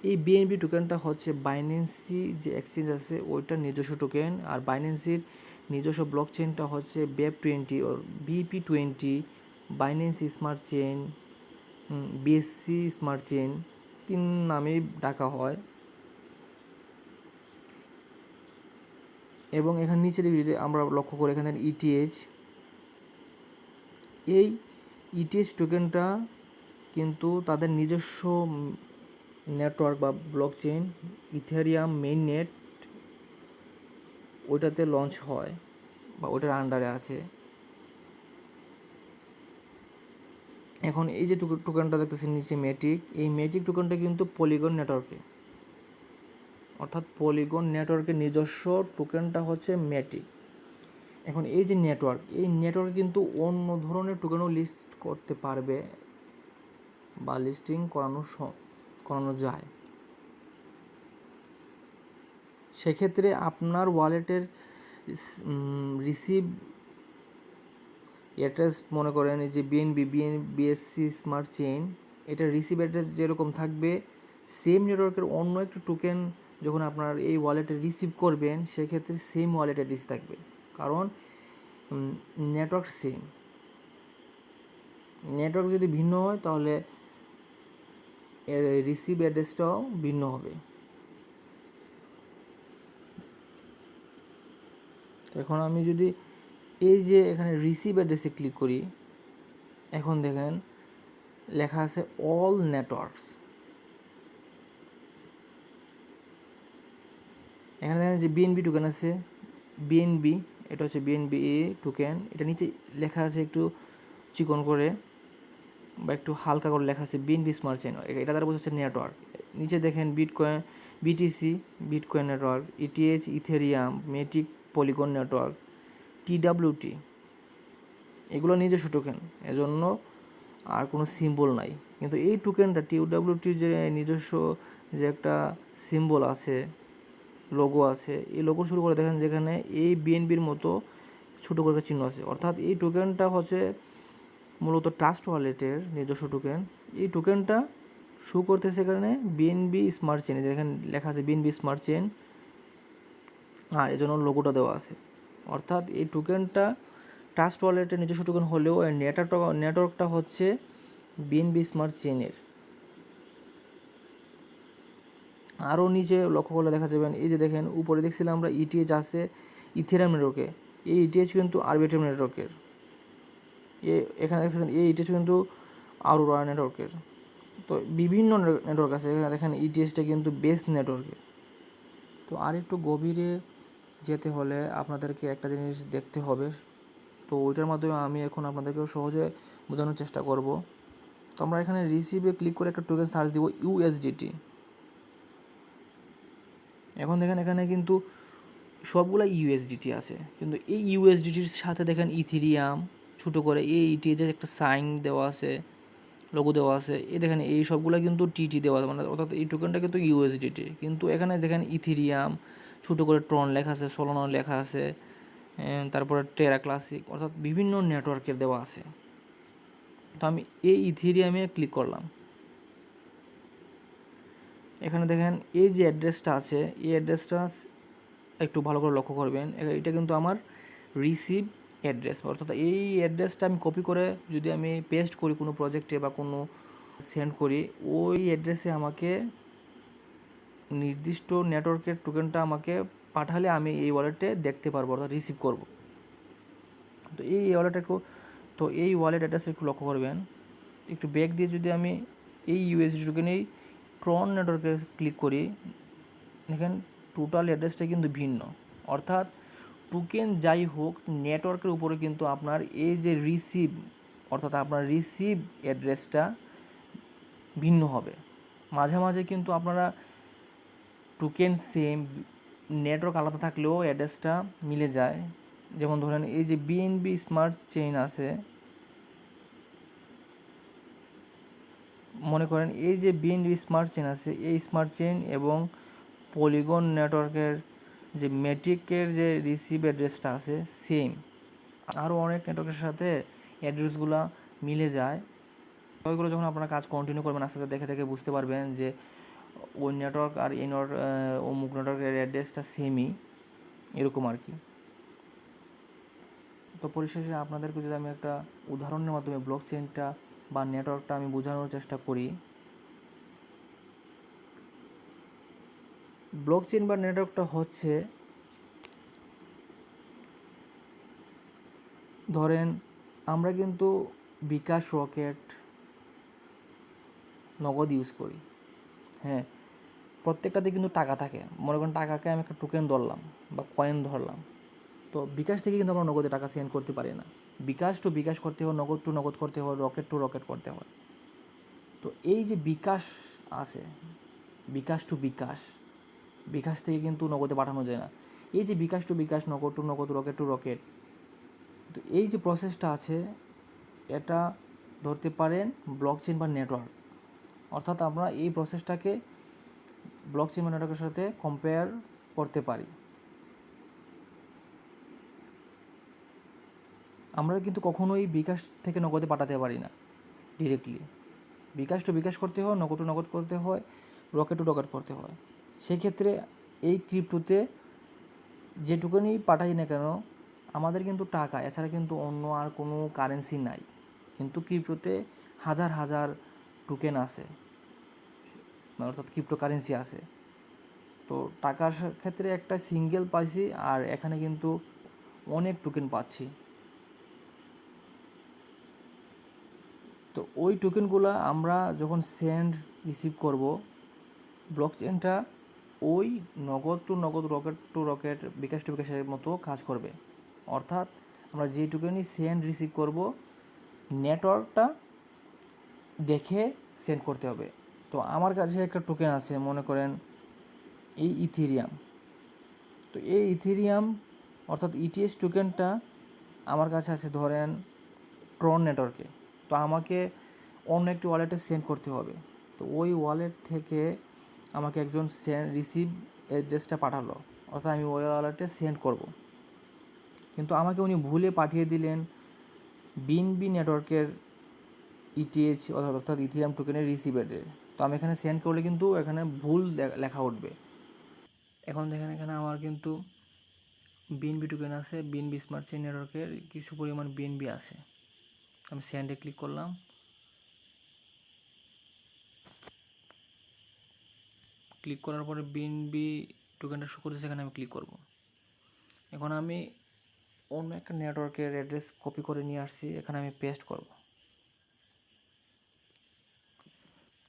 এই বিএনবি টোকেনটা হচ্ছে বাইন্যান্সি যে এক্সচেঞ্জ আছে ওইটার নিজস্ব টোকেন, আর বাইন্যান্সির নিজস্ব ব্লক চেইনটা হচ্ছে BEP20 ও BP20, Binance smart chain, BSC smart chain, 3 নামেই ডাকা হয়। এবং এখানে নিচে দিকে আমরা লক্ষ্য করি এখানে ETH, এই ETH টোকেনটা কিন্তু তাদের নিজস্ব নেটওয়ার্ক বা block chain Ethereum main net ওইটাতে লঞ্চ হয় বা ওইটার আন্ডারে আছে। এখন এই যে টোকেনটা দেখতেছেন নিচে ম্যাটিক, এই ম্যাটিক টোকেনটা কিন্তু পলিগন নেটওয়ার্কে, অর্থাৎ পলিগন নেটওয়ার্কের নিজস্ব টোকেনটা হচ্ছে ম্যাটিক। এখন এই যে নেটওয়ার্ক, এই নেটওয়ার্কে কিন্তু অন্য ধরনের টোকেনও লিস্ট করতে পারবে বা লিস্টিং করানো যায়। সেক্ষেত্রে আপনার ওয়ালেটের রিসিভ অ্যাড্রেস, মনে করেন এই যে BSC স্মার্ট চেইন, এটা রিসিভ অ্যাড্রেস যেরকম থাকবে, সেম নেটওয়ার্কের অন্য একটি টোকেন যখন আপনার এই ওয়ালেটে রিসিভ করবেন সেক্ষেত্রে সেম ওয়ালেট অ্যাড্রেস থাকবে, কারণ নেটওয়ার্ক সেম। নেটওয়ার্ক যদি ভিন্ন হয় তাহলে রিসিভ অ্যাড্রেসটাও ভিন্ন হবে। এখন আমি যদি এই যে এখানে রিসিভ অ্যাড্রেসে ক্লিক করি, এখন দেখেন লেখা আছে অল নেটওয়ার্কস। এখানে দেখেন যে বিএনবি টোকেন আছে, বিএনবি, এটা হচ্ছে বিএনবি টোকেন, এটা নিচে লেখা আছে একটু চিকন করে বা একটু হালকা করে লেখা আছে বিএনবি স্মার্ট চেইন, এটা দ্বারা বোঝাচ্ছে নেটওয়ার্ক। নিচে দেখেন bitcoin, BTC bitcoin network, ETH Ethereum, Matic polygon network, TWT এগুলো নিজস্ব টোকেন, এজন্য আর কোনো সিম্বল নাই। কিন্তু এই টোকেনটা TWT যে নিজস্ব যে একটা সিম্বল আছে, লোগো আছে, এই লোগো শুরু করে দেখেন যেখানে এই বিএনবির মতো ছোটো করে চিহ্ন আছে, অর্থাৎ এই টোকেনটা হচ্ছে মূলত ট্রাস্ট ওয়ালেটের নিজস্ব টোকেন। এই টোকেনটা শো করতেছে এখানে বিএনবি স্মার্ট চেইন, যেখানে লেখা আছে বিএনবি স্মার্ট চেইন, আর এজন্য লোগোটা দেওয়া আছে। অর্থাৎ এই টোকেনটা ট্রাস্ট ওয়ালেটের নিজস্ব টোকেন হলেও এই নেটওয়ার্কটা হচ্ছে বিএনবি স্মার্ট চেইনের। আরও নিচে লক্ষ্য করলে দেখা যাবেন, এই যে দেখেন উপরে দেখছিলাম আমরা ETH আছে ইথেরিয়াম নেটওয়ার্কে, এই ETH কিন্তু আরবিট্রাম নেটওয়ার্কের, এখানে দেখছেন এই ETH কিন্তু আরোরা নেটওয়ার্কের। তো বিভিন্ন নেটওয়ার্ক আছে, এখানে দেখেন ETHটা কিন্তু বেস নেটওয়ার্কের। তো আর একটু গভীরে যেতে হলে আপনাদেরকে একটা জিনিস দেখতে হবে, তো ওইটার মাধ্যমে আমি এখন আপনাদেরকেও সহজে বোঝানোর চেষ্টা করব। তো আমরা এখানে রিসিভে ক্লিক করে একটা টোকেন সার্চ দিব USDT। এখন দেখেন এখানে কিন্তু সবগুলা ইউএসডিটি আছে, কিন্তু এই ইউএসডিটির সাথে দেখেন ইথিরিয়াম ছোটো করে এই ইটিএজের একটা সাইন দেওয়া আছে, লোগো দেওয়া আছে, এই দেখেন এই সবগুলা কিন্তু টিটি দেওয়া আছে, মানে অর্থাৎ এই টোকেনটা কিন্তু ইউএসডিটি, কিন্তু এখানে দেখেন ইথিরিয়াম ছোটো করে ট্রন লেখা আছে, সোলানো লেখা আছে, তারপরে টেরা ক্লাসিক, অর্থাৎ বিভিন্ন নেটওয়ার্কের দেওয়া আছে। তো আমি এই ইথিরিয়ামে ক্লিক করলাম। এখানে দেখেন এই যে অ্যাড্রেসটা আছে, এই অ্যাড্রেসটা একটু ভালো করে লক্ষ্য করবেন, এটা কিন্তু আমার রিসিভ অ্যাড্রেস, অর্থাৎ এই অ্যাড্রেসটা আমি কপি করে যদি আমি পেস্ট করি কোনো প্রজেক্টে বা কোনো সেন্ড করি, ওই অ্যাড্রেসে আমাকে নির্দিষ্ট নেটওয়ার্কের টোকেনটা আমাকে পাঠালে আমি এই ওয়ালেটে দেখতে পারবো, অর্থাৎ রিসিভ করব। তো এই ওয়ালেট এই ওয়ালেট অ্যাড্রেসে একটু লক্ষ্য করবেন। একটু ব্যাক দিয়ে যদি আমি এই ইউএসডি টোকেনেই ট্রন নেটওয়ার্কে ক্লিক করি, দেখেন টোটাল অ্যাড্রেসটা কিন্তু ভিন্ন, অর্থাৎ টোকেন যাই হোক নেটওয়ার্কের উপরে কিন্তু আপনার এই যে রিসিভ, অর্থাৎ আপনার রিসিভ অ্যাড্রেসটা ভিন্ন হবে। মাঝে মাঝে কিন্তু আপনারা টোকেন সেম, নেটওয়ার্ক আলাদা থাকলেও অ্যাড্রেসটা মিলে যায়। যেমন ধরেন এই যে বিএনবি স্মার্ট চেইন আছে, মনে করেন এই যে বিএনবি স্মার্ট চেইন আছে, এই স্মার্ট চেইন এবং পলিগন নেটওয়ার্কের যে ম্যাটিকের যে রিসিভ অ্যাড্রেসটা আছে সেম, আরও অনেক নেটওয়ার্কের সাথে অ্যাড্রেসগুলো মিলে যায়। ওইগুলো যখন আপনারা কাজ কন্টিনিউ করবেন আস্তে আস্তে দেখে দেখে বুঝতে পারবেন যে ওই নেটওয়ার্ক আর এই অমুক নেটওয়ার্কের অ্যাড্রেসটা সেমই, এরকম আর কি। তো পরিশেষে আপনাদেরকে যদি আমি একটা উদাহরণের মাধ্যমে ব্লক চেইনটা বা নেটওয়ার্কটা আমি বোঝানোর চেষ্টা করি। ব্লক চেইন বা নেটওয়ার্কটা হচ্ছে, ধরেন আমরা কিন্তু বিকাশ, রকেট, নগদ ইউজ করি, হ্যাঁ, প্রত্যেকটাতে কিন্তু টাকা থাকে। মনে করেন টাকাকে আমি একটা টোকেন ধরলাম বা কয়েন ধরলাম, তো বিকাশ থেকে কিন্তু আমরা নগদে টাকা সেন্ড করতে পারি না। বিকাশ টু বিকাশ করতে হয়, নগদ টু নগদ করতে হয়, রকেট টু রকেট করতে হয়। তো এই যে বিকাশ আছে, বিকাশ টু বিকাশ, বিকাশ থেকে কিন্তু নগদে পাঠানো যায় না। এই যে বিকাশ টু বিকাশ, নগদ টু নগদ, রকেট টু রকেট, তো এই যে প্রসেসটা আছে এটা ধরতে পারেন ব্লক চেইন বা নেটওয়ার্ক। অর্থাৎ আমরা এই প্রসেসটাকে ব্লক চেইন বা নেটওয়ার্কের সাথে কম্পেয়ার করতে পারি। আমরা কিন্তু কখনোই বিকাশ থেকে নগদে পাঠাতে পারি না ডিরেক্টলি। বিকাশ টু বিকাশ করতে হয়, নগদ টু নগদ করতে হয়, রকেট টু রকেট করতে হয়। সেক্ষেত্রে এই ক্রিপ্টোতে যেটুকুনি পাঠাই না কেন আমাদের কিন্তু টাকা, এছাড়া কিন্তু অন্য আর কোনো কারেন্সি নাই। কিন্তু ক্রিপ্টোতে হাজার হাজার টোকেন আছে, অর্থাৎ ক্রিপ্টো কারেন্সি আছে। তো টাকার ক্ষেত্রে একটা সিঙ্গেল পাইছি, আর এখানে কিন্তু অনেক টোকেন পাচ্ছি। তো ওই টোকেনগুলো আমরা যখন সেন্ড রিসিভ করব, ব্লক চেইনটা ওই নগদ টু নগদ, রকেট টু রকেট, বিকাশ টু বিকাশের মতো কাজ করবে। অর্থাৎ আমরা যে টোকেনই সেন্ড রিসিভ করব নেটওয়ার্কটা দেখে সেন্ড করতে হবে। তো আমার কাছে একটা টোকেন আছে, মনে করেন এই ইথেরিয়াম। তো এই ইথেরিয়াম অর্থাৎ ইটিএস টোকেনটা আমার কাছে আছে ধরেন ট্রন নেটওয়ার্কে। তো আমাকে অন্য একটি ওয়ালেটে সেন্ড করতে হবে। তো ওই ওয়ালেট থেকে আমাকে একজন রিসিভ অ্যাড্রেসটা পাঠালো, অর্থাৎ আমি ওই ওয়ালেটে সেন্ড করব। কিন্তু আমাকে উনি ভুলে পাঠিয়ে দিলেন বিএনবি নেটওয়ার্কের ইটিএইচ অর্থাৎ ইথেরিয়াম টোকেনের রিসিভ অ্যাড্রেস। তো আমি এখানে সেন্ড করলে কিন্তু এখানে ভুল লেখা উঠবে। এখন দেখেন এখানে আমার কিন্তু বিএনবি টোকেন আছে, বিএনবি স্মার্ট চেইন নেটওয়ার্কের কিছু পরিমাণ বিএনবি আছে। আমি সেন্ডে ক্লিক করলাম। ক্লিক করার পরে বিএনবি টোকেনটা শো করছে, সেখানে আমি ক্লিক করব। এখন আমি অন্য একটা নেটওয়ার্কের অ্যাড্রেস কপি করে নিয়ে আসছি, এখানে আমি পেস্ট করব।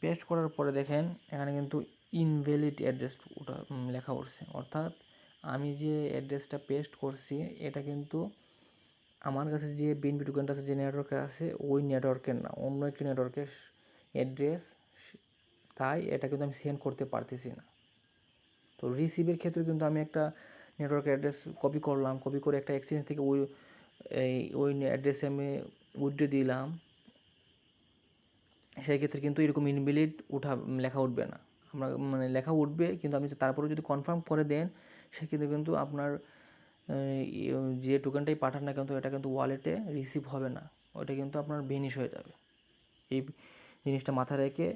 পেস্ট করার পরে দেখেন এখানে কিন্তু ইনভ্যালিড অ্যাড্রেস ওটা লেখা উঠছে, অর্থাৎ আমি যে অ্যাড্রেসটা পেস্ট করছি এটা কিন্তু আমার কাছে যে বিএনবি টোকেনটা আছে, যে নেটওয়ার্কে আছে, ওই নেটওয়ার্কের না, অন্য একটি নেটওয়ার্কের অ্যাড্রেস, তাই এটা কিন্তু আমি সেন্ড করতে পারতেছি না। তো রিসিভের ক্ষেত্রে কিন্তু আমি একটা নেটওয়ার্ক অ্যাড্রেস কপি করলাম, কপি করে একটা এক্সচেঞ্জ থেকে ওই অ্যাড্রেসে আমি উইথড্র দিলাম, সেই ক্ষেত্রে কিন্তু এরকম ইনভ্যালিড লেখা উঠবে না। আমরা মানে লেখা উঠবে, কিন্তু আপনি তারপরে যদি কনফার্ম করে দেন সেক্ষেত্রে কিন্তু আপনার যে টোকেনটাই পাঠান না কিন্তু এটা কিন্তু ওয়ালেটে রিসিভ হবে না, ওটা কিন্তু আপনার ভেনিশ হয়ে যাবে। এই জিনিসটা মাথায় রেখে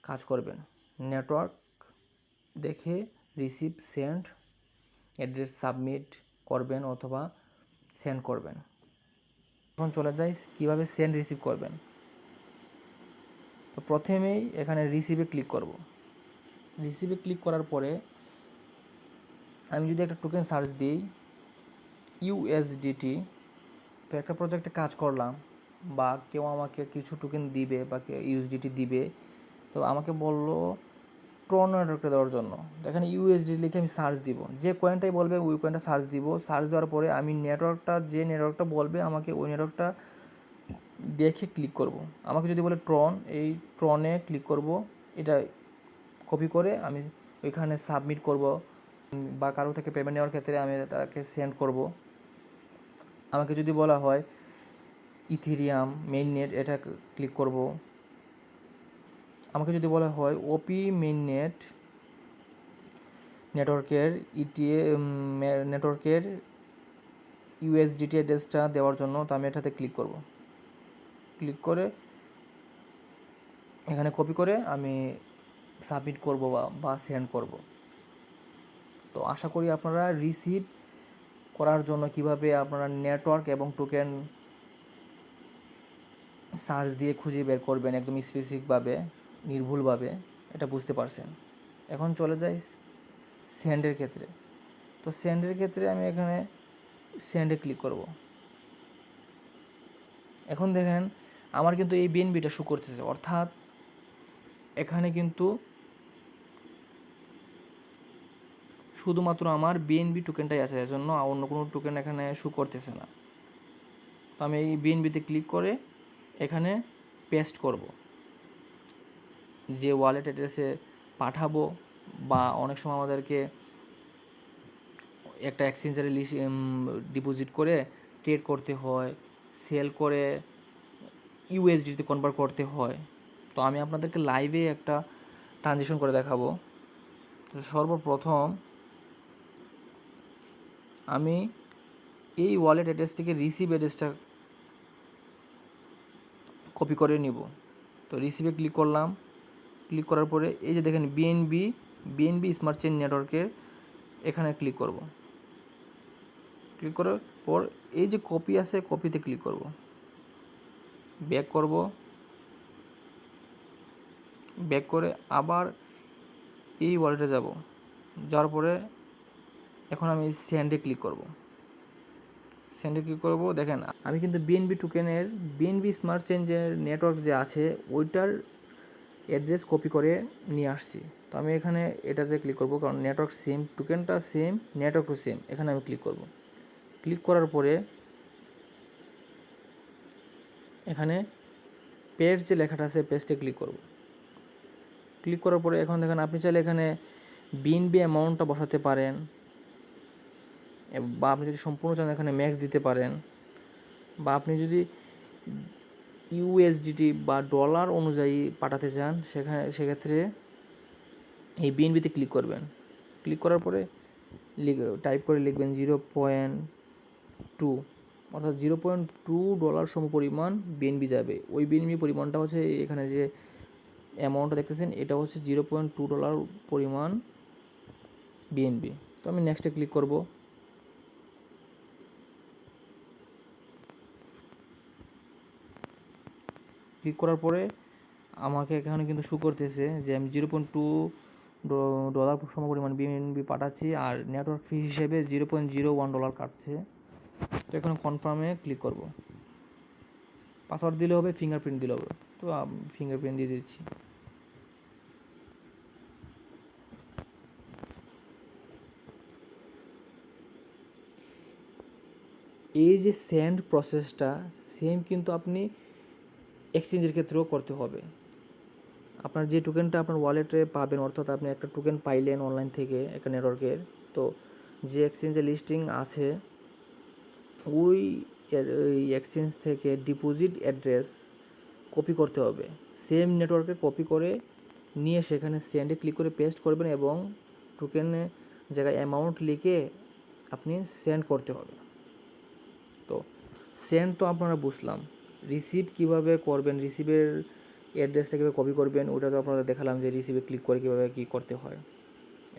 কাজ করবেন। নেটওয়ার্ক দেখে রিসিভ, সেন্ড, অ্যাড্রেস সাবমিট করবেন অথবা সেন্ড করবেন। এখন চলে যাই কীভাবে সেন্ড রিসিভ করবেন। তো প্রথমেই এখানে রিসিভে ক্লিক করব। রিসিভে ক্লিক করার পরে আমি যদি একটা টোকেন সার্চ দিই ইউএসডিটি, তো একটা প্রজেক্টে কাজ করলাম বা কেউ আমাকে কিছু টোকেন দিবে বা কেউ ইউএসডিটি দিবে, তো আমাকে বললো ট্রন নেটওয়ার্কটা দেওয়ার জন্য। তো এখানে ইউএসডি লিখে আমি সার্চ দিব, যে কয়েনটাই বলবে ওই কয়েনটা সার্চ দিব। সার্চ দেওয়ার পরে আমি যে নেটওয়ার্কটা বলবে আমাকে ওই নেটওয়ার্কটা দেখে ক্লিক করব। আমাকে যদি বলে ট্রন, এই ট্রনে ক্লিক করব, এটা কপি করে আমি ওইখানে সাবমিট করব বা কারো থেকে পেমেন্ট নেওয়ার ক্ষেত্রে আমি তাকে সেন্ড করব। আমাকে যদি বলা হয় ইথেরিয়াম মেইননেট, এটা ক্লিক করব। আমাকে যদি বলা হয় ওপি মেইননেট নেটওয়ার্কের ইউএসডিটি অ্যাড্রেসটা দেওয়ার জন্য, তো আমি এটাতে ক্লিক করব। ক্লিক করে এখানে কপি করে আমি সাবমিট করব বা সেন্ড করব। তো আশা করি আপনারা রিসিভ করার জন্য কিভাবে আপনারা নেটওয়ার্ক এবং টোকেন সার্চ দিয়ে খুঁজে বের করবেন একদম স্পেসিফিকভাবে, নির্ভুলভাবে, এটা বুঝতে পারছেন। এখন চলে যাই সেন্ডের ক্ষেত্রে। তো সেন্ডের ক্ষেত্রে আমি এখানে সেন্ডে ক্লিক করব। এখন দেখেন আমার কিন্তু এই বিএনবিটা শো করতেছে, অর্থাৎ এখানে কিন্তু শুধুমাত্র আমার বিএনবি টোকেনটাই আছে, এজন্য অন্য কোনো টোকেন এখানে শো করতেছে না। তো আমি এই বিএনবিতে ক্লিক করে এখানে পেস্ট করব, যে ওয়ালেট অ্যাড্রেসে পাঠাবো, বা অনেক সময় আমাদেরকে একটা এক্সচেঞ্জারে ডিপোজিট করে ট্রেড করতে হয়, সেল করে ইউএসডিতে কনভার্ট করতে হয়। তো আমি আপনাদেরকে লাইভে একটা ট্রানজিশন করে দেখাবো। তো সর্বপ্রথম আমি এই ওয়ালেট অ্যাড্রেস থেকে রিসিভ অ্যাড্রেসটা কপি করে নিব। তো রিসিভে ক্লিক করলাম। ক্লিক করার পরে এই যে দেখেন বিএনবি স্মার্ট চেইন নেটওয়ার্কের এখানে ক্লিক করব। ক্লিক করার পর এই যে কপি আছে, কপিতে ক্লিক করব, ব্যাক করব, ব্যাক করে আবার এই ওয়ালেটে যাব। যাওয়ার পরে এখন আমি সেন্ডে ক্লিক করব। সেন্ডে ক্লিক করব। দেখেন আমি কিন্তু বিএনবি স্মার্ট চেইন যে নেটওয়ার্ক যে আছে ওইটার অ্যাড্রেস কপি করে নিয়ে আসছি। তো আমি এখানে এটাতে ক্লিক করব, কারণ নেটওয়ার্ক সেম, টোকেনটা সেম, নেটওয়ার্কও সেম। এখানে আমি ক্লিক করব। ক্লিক করার পরে এখানে পেজ যে লেখাটা আছে পেজটে ক্লিক করব। ক্লিক করার পরে এখন দেখেন আপনি চাইলে এখানে বিএনবি অ্যামাউন্টটা বসাতে পারেন, বা আপনি যদি সম্পূর্ণ চান এখানে ম্যাক্স দিতে পারেন, বা আপনি যদি ইউএসডিটি বা ডলার অনুযায়ী পাঠাতে চান সেক্ষেত্রে এই বিএনবিতে ক্লিক করবেন। ক্লিক করার পরে টাইপ করে লিখবেন 0.2, অর্থাৎ $0.2 সমপরিমাণ বিএনবি যাবে। ওই বিএনবি পরিমাণটা হচ্ছে এখানে যে অ্যামাউন্টটা দেখতেছেন এটা হচ্ছে $0.2 পরিমাণ বিএনবি। তো আমি নেক্সটে ক্লিক করব। ক্লিক করার পরে আমাকে এখানে কিন্তু শো করতেছে যে আমি $0.2 সমপরিমাণ বিএনবি পাঠাচ্ছি, আর নেটওয়ার্ক ফি হিসেবে $0.01 কাটছে। তো এখানে কনফার্মে ক্লিক করব। পাসওয়ার্ড দিলে হবে, ফিঙ্গারপ্রিন্ট দিলে হবে। তো ফিঙ্গারপ্রিন্ট দিয়ে দিচ্ছি। এই যে সেন্ড প্রসেসটা সেম কিন্তু আপনি এক্সচেঞ্জের ক্ষেত্রেও করতে হবে। আপনার যে টোকেনটা আপনার ওয়ালেটে পাবেন, অর্থাৎ আপনি একটা টোকেন পাইলেন অনলাইন থেকে একটা নেটওয়ার্কের, তো যে এক্সচেঞ্জে লিস্টিং আছে ওই এক্সচেঞ্জ থেকে ডিপোজিট অ্যাড্রেস কপি করতে হবে, সেম নেটওয়ার্কে কপি করে নিয়ে সেখানে সেন্ডে ক্লিক করে পেস্ট করবেন এবং টোকেনে জায়গায় অ্যামাউন্ট লিখে আপনি সেন্ড করতে হবে। তো সেন্ড তো আপনারা বুঝলাম, রিসিভ কিভাবে করবেন, রিসিভের অ্যাড্রেসটা কীভাবে কপি করবেন ওটা তো আপনারা দেখালাম যে রিসিভে ক্লিক করে কীভাবে কী করতে হয়।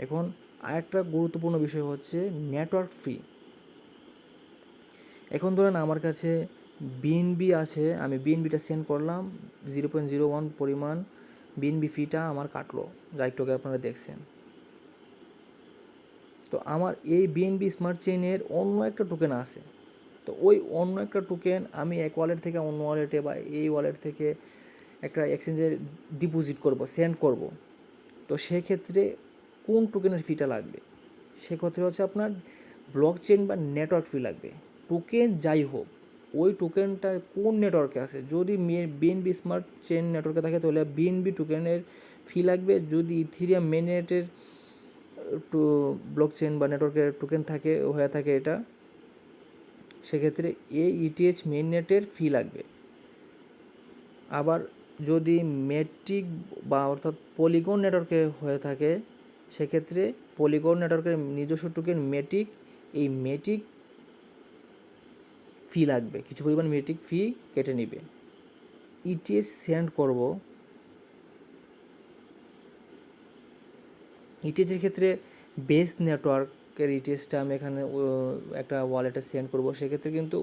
এখন আরেকটা গুরুত্বপূর্ণ বিষয় হচ্ছে নেটওয়ার্ক ফি। এখন ধরেন আমার কাছে বিএনবি আছে, আমি বিএনবিটা সেন্ড করলাম, 0.01 পরিমাণ বিএনবি ফিটা আমার কাটলো, যা একটু আগে আপনারা দেখছেন। তো আমার এই বিএনবি স্মার্ট চেইনের অন্য একটা টোকেন আছে, তো ওই অন্য একটা টোকেন আমি এক ওয়ালেট থেকে অন্য ওয়ালেটে বা এই ওয়ালেট থেকে একটা এক্সচেঞ্জে ডিপোজিট করব, সেন্ড করব। তো সেক্ষেত্রে কোন টোকেনের ফিটা লাগবে? সেক্ষেত্রে হচ্ছে আপনার ব্লক চেইন বা নেটওয়ার্ক ফি লাগবে। টোকেন যাই হোক, ওই টোকেনটা কোন নেটওয়ার্কে আছে, যদি বিএনবি স্মার্ট চেইন নেটওয়ার্কে থাকে তাহলে বিএনবি টোকেনের ফি লাগবে। যদি ইথিরিয়াম মেইননেটের ব্লক চেইন বা নেটওয়ার্কের টোকেন থাকে হয়ে থাকে এটা, সেক্ষেত্রে এই ইটিএইচ মেইননেটের ফি লাগবে। আবার যদি মেট্রিক বা অর্থাৎ পলিগন নেটওয়ার্কে হয়ে থাকে সেক্ষেত্রে পলিগন নেটওয়ার্কের নিজস্ব টোকেন মেটিক, এই মেটিক ফি লাগবে, কিছু পরিমাণ মেটিক ফি কেটে নেবে। ইটিএস সেন্ড করব, ইটিএসের ক্ষেত্রে বেস নেটওয়ার্কের ইটিএসটা আমি এখানে একটা ওয়ালেটে সেন্ড করব, সেক্ষেত্রে কিন্তু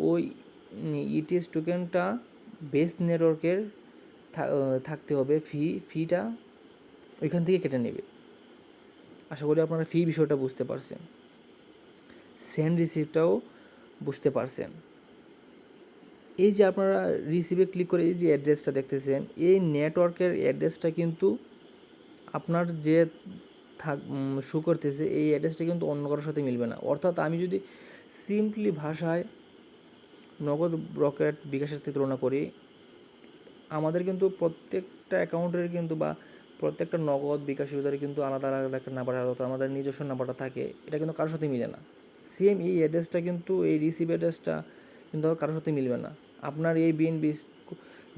ওই ইটিএস টোকেনটা বেস নেটওয়ার্কের থাকতে হবে, ফিটা ওইখান থেকে কেটে নেবে। আশা করি আপনারা ফি বিষয়টা বুঝতে পারছেন, সেন্ড রিসিভটাও বুঝতে পারছেন। এই যে আপনারা রিসিভে ক্লিক করে এই যে অ্যাড্রেসটা দেখতেছেন, এই নেটওয়ার্কের অ্যাড্রেসটা কিন্তু আপনার যে শো করতেছে এই অ্যাড্রেসটা কিন্তু অন্য কারোর সাথে মিলবে না। অর্থাৎ আমি যদি সিম্পলি ভাষায় নগদ রকেট বিকাশের সাথে তুলনা করি, আমাদের কিন্তু প্রত্যেকটা অ্যাকাউন্টের কিন্তু বা প্রত্যেকটা নগদ বিকাশ ইউজারের কিন্তু আলাদা আলাদা একটা নাম্বার থাকে, অর্থাৎ আমাদের নিজস্ব নাম্বারটা থাকে, এটা কিন্তু কারোর সাথে মিলে না। সেম এই অ্যাড্রেসটা কিন্তু এই রিসিভ অ্যাড্রেসটা কিন্তু কারোর সাথে মিলবে না। আপনার এই বিএনবি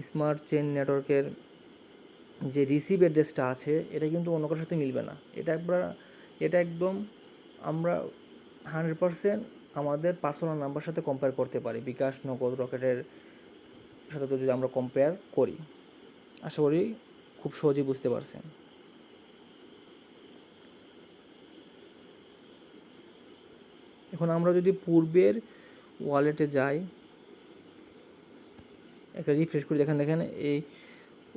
স্মার্ট চেইন নেটওয়ার্কের যে রিসিভ অ্যাড্রেসটা আছে এটা কিন্তু অন্য কারোর সাথে মিলবে না। এটা একদম আমরা 100% আমাদের পার্সোনাল নাম্বার সাথে কম্পেয়ার করতে পারি, বিকাশ নগদ রকেটের সাথে তো যদি আমরা কম্পেয়ার করি। আশা করি খুব সহজেই বুঝতে পারছেন। এখন আমরা যদি পূর্বের ওয়ালেটে যাই, একটা রিফ্রেশ করি, দেখেন এই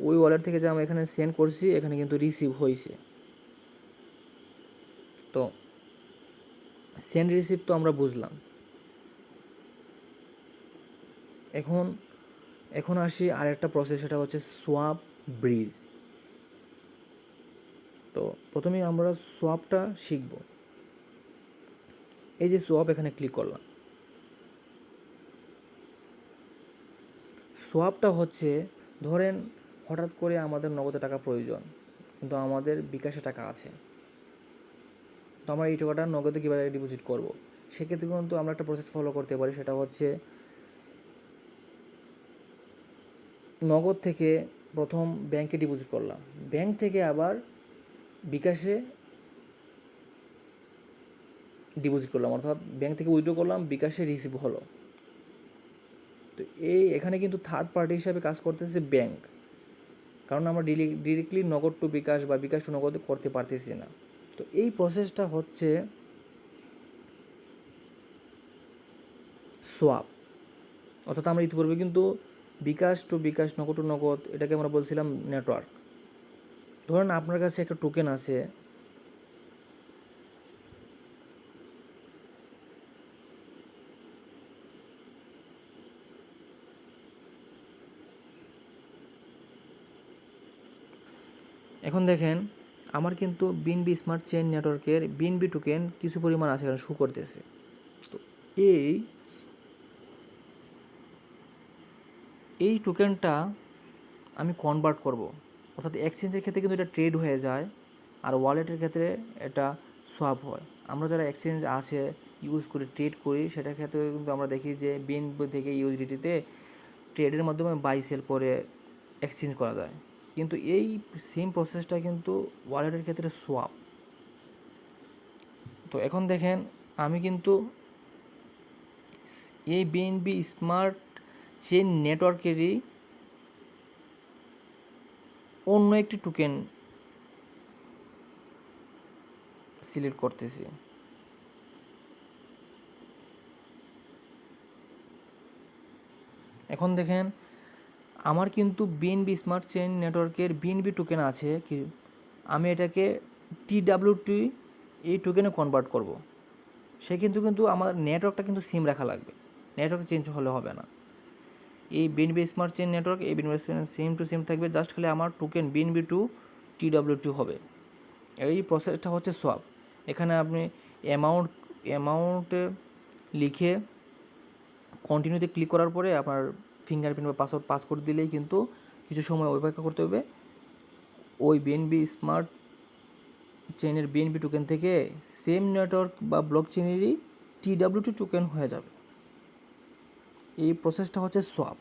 ওই ওয়ালেট থেকে যে আমরা এখানে সেন্ড করছি এখানে কিন্তু রিসিভ হয়েছে। তো সেন্ড রিসিভ তো আমরা বুঝলাম। এখন আসি আরেকটা প্রসেস, সেটা হচ্ছে সোয়াপ ব্রিজ। তো প্রথমেই আমরা সোয়াপটা শিখব। এই যে সোয়াপ, এখানে ক্লিক করলাম। সোয়াপটা হচ্ছে, ধরেন হঠাৎ করে আমাদের নগদে টাকা প্রয়োজন কিন্তু আমাদের বিকাশে টাকা আছে, তো আমরা এই টাকাটা নগদে কীভাবে ডিপোজিট করব, সেক্ষেত্রে কিন্তু আমরা একটা প্রসেস ফলো করতে পারি। সেটা হচ্ছে নগদ থেকে প্রথম ব্যাংকে ডিপোজিট করলাম, ব্যাংক থেকে আবার বিকাশে ডিপোজিট করলাম, অর্থাৎ ব্যাংক থেকে উইথড্র করলাম, বিকাশে রিসিভ হলো। তো এখানে কিন্তু থার্ড পার্টি হিসাবে কাজ করতেছে ব্যাংক, কারণ আমরা ডিরেক্টলি নগদ টু বিকাশ বা বিকাশ টু নগদ করতে পারতেছি না। তো এই প্রসেসটা হচ্ছে সোয়াপ। অর্থাৎ আমরা ইতিপূর্বে কিন্তু বিকাশ টু বিকাশ, নগদ টু নগদ, এটাকে আমরা বলছিলাম নেটওয়ার্ক। ধরেন আপনার কাছে একটা টোকেন আছে, এখন দেখেন আমার কিন্তু বিএনবি স্মার্ট চেইন নেটওয়ার্কের বিএনবি টোকেন কিছু পরিমাণ আছে, এখানে শো করতেছে। তো এই টোকেনটা আমি কনভার্ট করব, অর্থাৎ এক্সচেঞ্জের ক্ষেত্রে কিন্তু এটা ট্রেড হয়ে যায় আর ওয়ালেটের ক্ষেত্রে এটা সোয়াপ হয়। আমরা যারা এক্সচেঞ্জ আছে ইউজ করি, ট্রেড করি, সেটার ক্ষেত্রে কিন্তু আমরা দেখি যে বিএনবি থেকে ইউএসডিটিতে ট্রেডের মাধ্যমে বাই সেল করে এক্সচেঞ্জ করা যায়। কিন্তু এই সেম প্রসেসটা কিন্তু ওয়ালেটের ক্ষেত্রে সোয়াপ। তো এখন দেখেন আমি কিন্তু এই বিএনবি স্মার্ট চেইন নেটওয়ার্কেরই অন্য একটি টোকেন সিলেক্ট করতেছি। এখন দেখেন আমার কিন্তু বিএনবি স্মার্ট চেইন নেটওয়ার্কের বিএনবি টোকেন আছে, কি আমি এটাকে TWT এই টোকেনে কনভার্ট করব। সে কিন্তু আমার নেটওয়ার্কটা কিন্তু সিম রাখা লাগবে, নেটওয়ার্ক চেঞ্জ হলে হবে না। এই বিএনবি স্মার্ট চেইন নেটওয়ার্ক এই বিএনবি সেম টু সেম থাকবে, জাস্ট খালি আমার টোকেন বিএনবি টু TWT হবে। এই প্রসেসটা হচ্ছে সোয়াপ। এখানে আপনি অ্যামাউন্টে লিখে কন্টিনিউতে ক্লিক করার পরে আপনার ফিঙ্গারপ্রিন্ট বা পাসওয়ার্ড পাস করে দিলেই কিন্তু কিছু সময় অপেক্ষা করতে হবে, ওই বিএনবি স্মার্ট চেইনের বিএনবি টোকেন থেকে সেম নেটওয়ার্ক বা ব্লক চেইনেরই TWT টোকেন হয়ে যাবে। এই প্রসেসটা হচ্ছে সোয়াপ।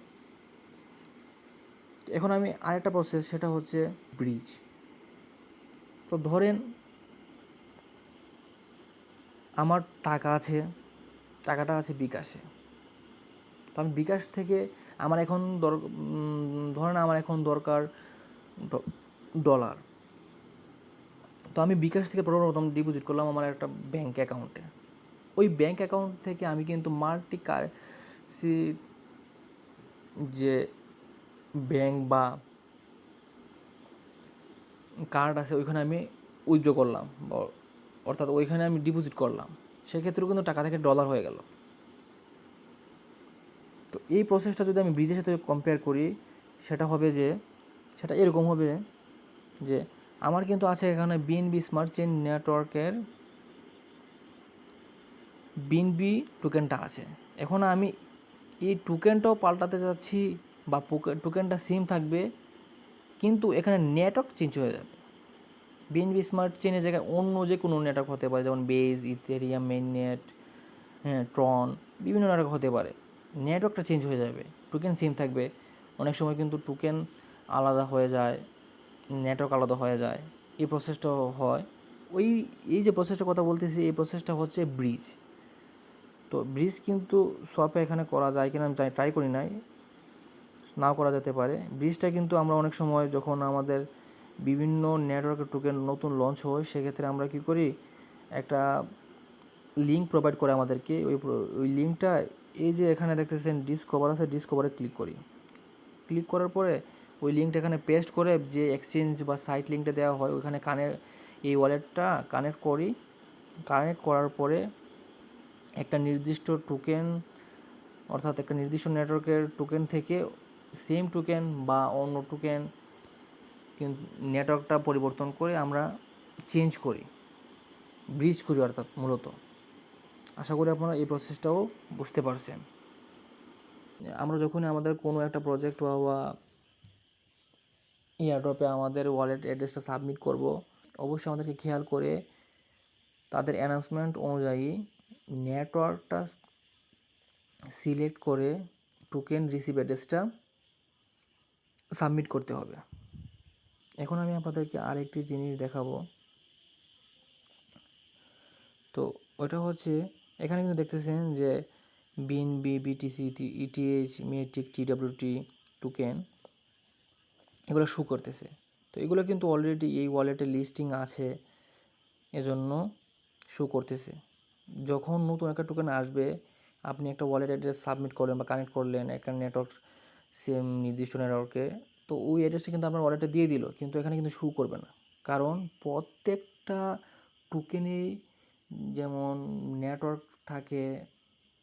এখন আমি আরেকটা প্রসেস, সেটা হচ্ছে ব্রিজ। তো ধরেন আমার টাকাটা আছে বিকাশে। তো আমি বিকাশ থেকে আমার এখন ধরেন আমার এখন দরকার ডলার। তো আমি বিকাশ থেকে প্রথম ডিপোজিট করলাম আমার একটা ব্যাঙ্ক অ্যাকাউন্টে। ওই ব্যাঙ্ক অ্যাকাউন্ট থেকে আমি কিন্তু মাল্টি কারেন্সি যে ব্যাঙ্ক বা কার্ড আছে ওইখানে আমি উইথড্র করলাম, অর্থাৎ ওইখানে আমি ডিপোজিট করলাম, সেক্ষেত্রেও কিন্তু টাকা থেকে ডলার হয়ে গেল। তো এই প্রসেসটা যদি আমি ব্রিজের সাথে কম্পেয়ার করি, সেটা এরকম হবে যে আমার কিন্তু আছে এখানে বিএনবি স্মার্ট চেইন নেটওয়ার্কের বিএনবি টোকেনটা আছে। এখন আমি এই টোকেনটাও পাল্টাতে যাচ্ছি, বা টোকেনটা সেম থাকবে, কিন্তু এখানে নেটওয়ার্ক চেঞ্জ হয়ে যাবে। বিএনবি স্মার্ট চেইনের জায়গায় অন্য যে কোনো নেটওয়ার্ক হতে পারে, যেমন বেজ, ইথেরিয়াম, মেইননেট, ট্রন, বিভিন্ন নেটওয়ার্ক হতে পারে। নেটওয়ার্কটা চেঞ্জ হয়ে যাবে, টোকেন সেম থাকবে। অনেক সময় কিন্তু টোকেন আলাদা হয়ে যায়, নেটওয়ার্ক আলাদা হয়ে যায়, এই প্রসেসটা হয়। এই যে প্রসেসটার কথা বলতেছি, এই প্রসেসটা হচ্ছে ব্রিজ। তো ব্রিজ কিন্তু সোয়াপে এখানে করা যায় কিনা আমি ট্রাই করি নাই, নাও করা যেতে পারে। ব্রিজটা কিন্তু আমরা অনেক সময় যখন আমাদের বিভিন্ন নেটওয়ার্কের টোকেন নতুন লঞ্চ হয়, সেক্ষেত্রে আমরা কী করি, একটা লিঙ্ক প্রোভাইড করে আমাদেরকে। ওই লিঙ্কটা এই যে এখানে দেখতেছেন ডিসকভার আছে, ডিসকভারে ক্লিক করার পরে ওই লিঙ্কটা এখানে পেস্ট করে যে এক্সচেঞ্জ বা সাইট লিঙ্কটা দেওয়া হয় ওইখানে এই ওয়ালেটটা কানেক্ট করার পরে একটা নির্দিষ্ট টোকেন, অর্থাৎ একটা নির্দিষ্ট নেটওয়ার্কের টোকেন থেকে সেম টোকেন বা অন্য টোকেন কিন্তু নেটওয়ার্কটা পরিবর্তন করে আমরা চেঞ্জ করি, ব্রিজ করি অর্থাৎ মূলত। আশা করি আপনারা এই প্রসেসটাও বুঝতে পারছেন। আমরা যখনই আমাদের কোনো একটা প্রজেক্ট বা এয়ারড্রপে আমাদের ওয়ালেট অ্যাড্রেসটা সাবমিট করব, অবশ্যই আমাদেরকে খেয়াল করে তাদের অ্যানাউন্সমেন্ট অনুযায়ী নেটওয়ার্কটা সিলেক্ট করে টোকেন রিসিভ অ্যাড্রেসটা সাবমিট করতে হবে। এখন আমি আপনাদেরকে আরেকটি জিনিস দেখাবো। তো ওটা হচ্ছে এখানে কিন্তু দেখতেছেন যে BNB, BTC, ETH, মেটিক, TWT token এগুলো শো করতেছে। তো এগুলো কিন্তু অলরেডি এই ওয়ালেটে লিস্টিং আছে, এজন্য শো করতেছে। যখন নতুন একটা টোকেন আসবে, আপনি একটা ওয়ালেট অ্যাড্রেস সাবমিট করলেন বা কানেক্ট করলেন একটা নেটওয়ার্ক, সেম নির্দিষ্ট নেটওয়ার্কে, তো ওই অ্যাড্রেসটা কিন্তু আপনার ওয়ালেটে দিয়ে দিল, কিন্তু এখানে কিন্তু শো করবে না। কারণ প্রত্যেকটা টোকেনেই যেমন নেটওয়ার্ক থাকে,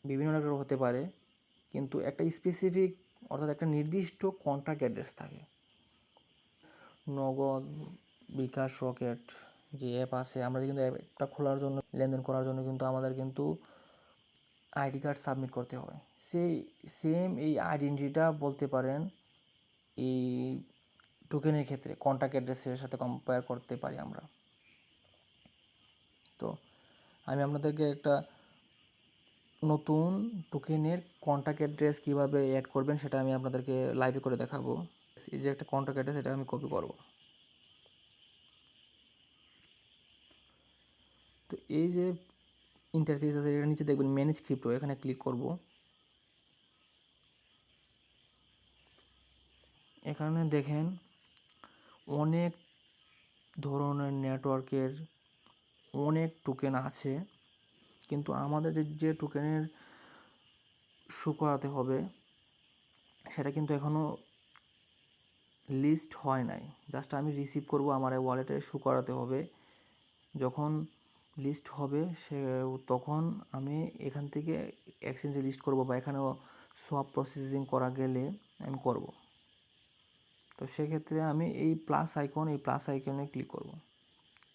বিভিন্ন নেটওয়ার্ক হতে পারে, কিন্তু একটা স্পেসিফিক অর্থাৎ একটা নির্দিষ্ট কন্ট্যাক্ট অ্যাড্রেস থাকে। নগদ, বিকাশ, রকেট যে অ্যাপ আছে, আমরা কিন্তু অ্যাপটা খোলার জন্য, লেনদেন করার জন্য কিন্তু আমাদের কিন্তু আইডি কার্ড সাবমিট করতে হয়। সেম এই আইডেন্টিটিটা বলতে পারেন এই টোকেনের ক্ষেত্রে কন্ট্যাক্ট অ্যাড্রেসের সাথে কম্পেয়ার করতে পারি আমরা। তো আমি আপনাদেরকে একটা নতুন টোকেনের কন্ট্যাক্ট অ্যাড্রেস কীভাবে অ্যাড করবেন সেটা আমি আপনাদেরকে লাইভে করে দেখাবো। এই যে একটা কন্ট্যাক্ট অ্যাড্রেস, এটা আমি কপি করব। তো এই যে ইন্টারফেস আছে, এর নিচে দেখবেন ম্যানেজ ক্রিপ্টো, এখানে ক্লিক করব। এখানে দেখেন অনেক ধরনের নেটওয়ার্কের অনেক টোকেন আছে, কিন্তু আমাদের যে টোকেনের শো করাতে হবে সেটা কিন্তু এখনও লিস্ট হয় নাই। জাস্ট আমি রিসিভ করব, আমার এই ওয়ালেটে শো করাতে হবে। যখন লিস্ট হবে তখন আমি এখান থেকে এক্সচেঞ্জে লিস্ট করব, বা এখানেও সোয়াপ প্রসেসিং করা গেলে আমি করব। তো সেক্ষেত্রে আমি এই প্লাস আইকনে ক্লিক করব।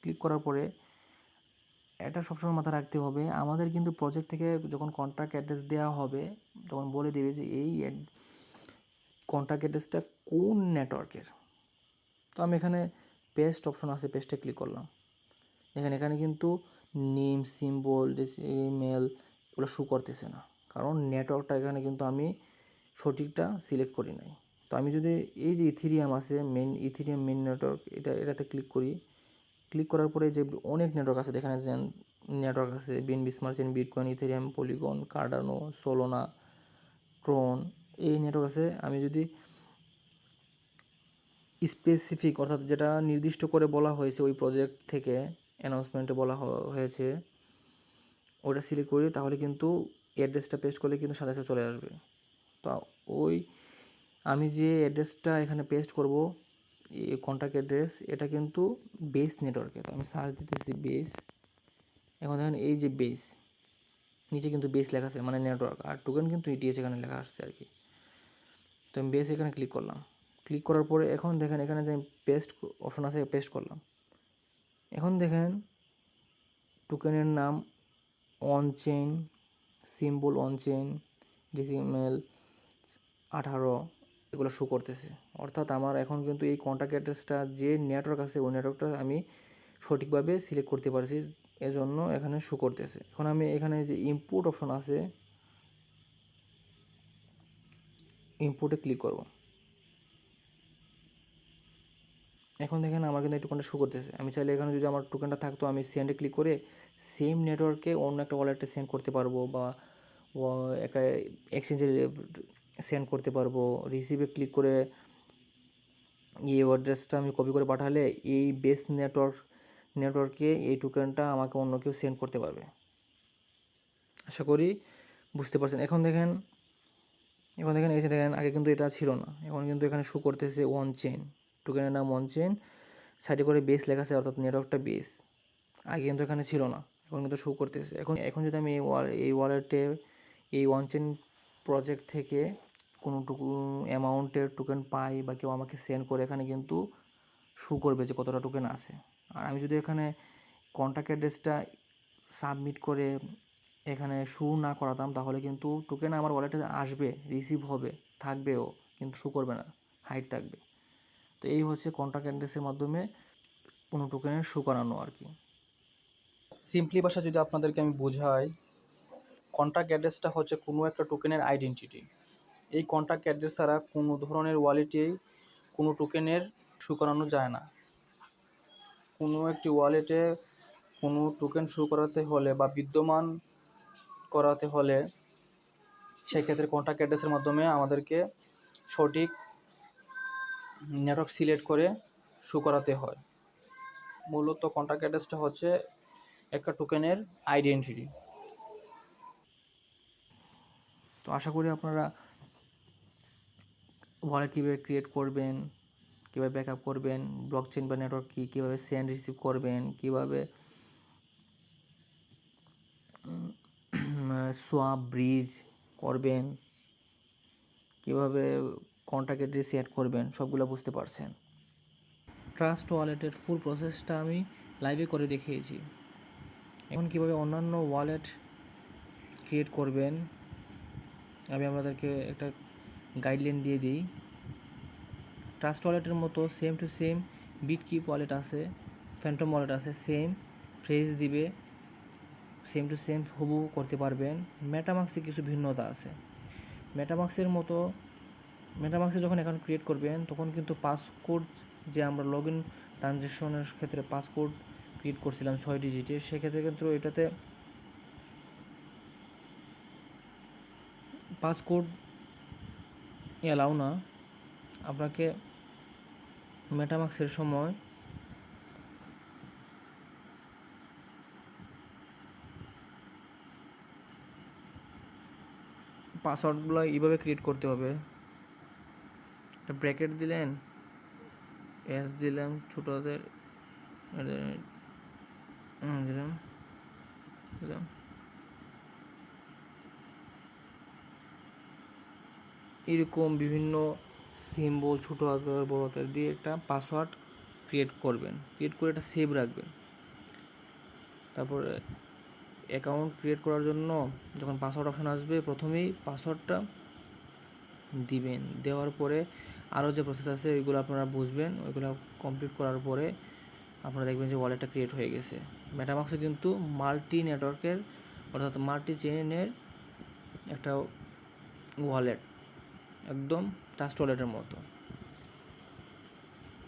ক্লিক করার পরে এটা সবসময় মাথায় রাখতে হবে, আমাদের কিন্তু প্রজেক্ট থেকে যখন কন্ট্যাক্ট অ্যাড্রেস দেওয়া হবে তখন বলে দেবে যে এই কন্ট্যাক্ট অ্যাড্রেসটা কোন নেটওয়ার্কের। তো আমি এখানে পেস্ট অপশন আছে, পেস্টে ক্লিক করলাম। এখানে কিন্তু নেম, সিম্বল, ইমেল এগুলো শো করতেছে না, কারণ নেটওয়ার্কটা এখানে কিন্তু আমি সঠিকটা সিলেক্ট করি নাই। তো আমি যদি এই যে ইথিরিয়াম আছে, ইথিরিয়াম মেন নেটওয়ার্ক, এটাতে ক্লিক করি। ক্লিক করার পরে যে অনেক নেটওয়ার্ক আছে, এখানে যে নেটওয়ার্ক আছে BNB smart chain, bitcoin, ethereum, polygon, cardano, solana, tron, এই নেটওয়ার্ক আছে। আমি যদি স্পেসিফিক, অর্থাৎ যেটা নির্দিষ্ট করে বলা হয়েছে ওই প্রজেক্ট থেকে অ্যানাউন্সমেন্টে বলা হয়েছে, ওটা সিলেক্ট করি, তাহলে কিন্তু অ্যাড্রেসটা পেস্ট করলে কিন্তু সাথে সাথে চলে আসবে। তো আমি যে অ্যাড্রেসটা এখানে পেস্ট করব, এই কন্ট্যাক্ট অ্যাড্রেস, এটা কিন্তু বেস নেটওয়ার্কে। তো আমি সার্চ দিতেছি বেস। এখন দেখেন এই যে বেস, নিচে কিন্তু বেস লেখা আছে, মানে নেটওয়ার্ক, আর টোকেন কিন্তু ইটিএস এখানে লেখা আসছে আর কি। তো আমি বেস এখানে ক্লিক করলাম। ক্লিক করার পরে এখন দেখেন এখানে যে পেস্ট অপশন আছে, পেস্ট করলাম। এখন দেখেন টোকেনের নাম অনচেইন, সিম্বল অনচেইন, ডিসিমেল 18 এগুলো শো করতেছে। অর্থাৎ আমার এখন কিন্তু এই কন্ট্যাক্ট অ্যাড্রেসটা যে নেটওয়ার্ক আছে ওই নেটওয়ার্কটা আমি সঠিকভাবে সিলেক্ট করতে পারছি, এজন্য এখানে শো করতেছে। এখন আমি এখানে যে ইম্পোর্ট অপশন আছে, ইম্পোর্টে ক্লিক করব। এখন দেখেন আমার কিন্তু এই টোকেনটা শো করতেছে। আমি চাইলে এখানে যদি আমার টোকেনটা থাকতো, আমি সেন্ডে ক্লিক করে সেম নেটওয়ার্কে অন্য একটা ওয়ালেটে সেন্ড করতে পারবো, বা একটা এক্সচেঞ্জে সেন্ড করতে পারবো। রিসিভে ক্লিক করে এই অ্যাড্রেসটা আমি কপি করে পাঠালে এই বেস নেটওয়ার্কে এই টোকেনটা আমাকে অন্য কেউ সেন্ড করতে পারবে। আশা করি বুঝতে পারছেন। এখন দেখেন এই যে দেখেন আগে কিন্তু এটা ছিল না, এখন কিন্তু এখানে শো করতেছে ওয়ান চেইন, টোকেনের নাম ওয়ান চেইন, সাইডে করে বেস লেখা আছে, অর্থাৎ নেটওয়ার্কটা বেস। আগে কিন্তু এখানে ছিল না, এখন কিন্তু শো করতেছে। এখন যদি আমি এই ওয়ালেটে এই ওয়ান চেইন প্রজেক্ট থেকে কোনো অ্যামাউন্টের টোকেন পাই, বা কেউ আমাকে সেন্ড করে, এখানে কিন্তু শো করবে যে কতটা টোকেন আছে। আর আমি যদি এখানে কন্ট্যাক্ট অ্যাড্রেসটা সাবমিট করে এখানে শো না করাতাম, তাহলে কিন্তু টোকেন আমার ওয়ালেটে আসবে, রিসিভ হবে, থাকবেও, কিন্তু শো করবে না, হাইড থাকবে। তো এই হচ্ছে কন্ট্যাক্ট অ্যাড্রেসের মাধ্যমে কোনো টোকেনের শো করানো আর কি। সিম্পলি ভাষা যদি আপনাদেরকে আমি বোঝাই, কন্ট্যাক্ট অ্যাড্রেসটা হচ্ছে কোনো একটা টোকেনের আইডেন্টিটি। এই কন্ট্যাক্ট অ্যাড্রেস ছাড়া কোনো ধরনের ওয়ালেটেই কোনো টোকেনের শো করানো যায় না। কোনো একটি ওয়ালেটে কোনো টোকেন শো করাতে হলে বা বিদ্যমান করাতে হলে সেক্ষেত্রে কন্ট্যাক্ট অ্যাড্রেসের মাধ্যমে আমাদেরকে সঠিক নেটওয়ার্ক সিলেক্ট করে শো করাতে হয়। মূলত কন্ট্যাক্ট অ্যাড্রেসটা হচ্ছে একটা টোকেনের আইডেন্টিটি। তো আশা করি আপনারা ওয়ালেট কীভাবে ক্রিয়েট করবেন, কীভাবে ব্যাকআপ করবেন, ব্লকচেইন বা নেটওয়ার্ক কীভাবে সেন্ড রিসিভ করবেন, কীভাবে সোয়াপ ব্রিজ করবেন, কীভাবে কন্ট্যাক্ট অ্যাড্রেস সেট করবেন, সবগুলো বুঝতে পারছেন। ট্রাস্ট ওয়ালেটের ফুল প্রসেসটা আমি লাইভে করে দেখিয়েছি। এখন কীভাবে অন্যান্য ওয়ালেট ক্রিয়েট করবেন আমি আপনাদেরকে একটা গাইডলাইন দিয়ে দিই। ট্রাস্ট ওয়ালেটের মতো same to same BitKeep wallet আছে, ফ্যান্টম ওয়ালেট আছে, সেম ফ্রেজ দিবে, সেম টু সেম হুবহু করতে পারবেন। মেটামাক্সে কিছু ভিন্নতা আছে। মেটামাক্সে যখন অ্যাকাউন্ট ক্রিয়েট করবেন তখন কিন্তু পাসকোড, যে আমরা লগ ইন ট্রানজ্যাকশনের ক্ষেত্রে পাসকোড ক্রিয়েট করছিলাম 6 ডিজিটের, সেক্ষেত্রে কিন্তু এটাতে পাসকোড অ্যালাউ না। আপনাকে মেটামাক্সের সময় পাসওয়ার্ডগুলো এইভাবে ক্রিয়েট করতে হবে। একটা ব্র্যাকেট দিলেন, এস দিলাম, ছোটো হাতের দিলাম দিলাম, এরকম বিভিন্ন সিম্বল ছোটো হাতের বড় হাতের দিয়ে একটা পাসওয়ার্ড ক্রিয়েট করবেন। ক্রিয়েট করে এটা সেভ রাখবেন। তারপরে অ্যাকাউন্ট ক্রিয়েট করার জন্য যখন পাসওয়ার্ড অপশন আসবে প্রথমেই পাসওয়ার্ডটা দিবেন। দেওয়ার পরে আরও যে প্রসেস আছে ওইগুলো আপনারা বুঝবেন। ওইগুলো কমপ্লিট করার পরে আপনারা দেখবেন যে ওয়ালেটটা ক্রিয়েট হয়ে গেছে। মেটামাক্সে কিন্তু মাল্টি নেটওয়ার্কের অর্থাৎ মাল্টি চেইনের একটা ওয়ালেট, একদম ট্রাস্ট ওয়ালেটের মতো।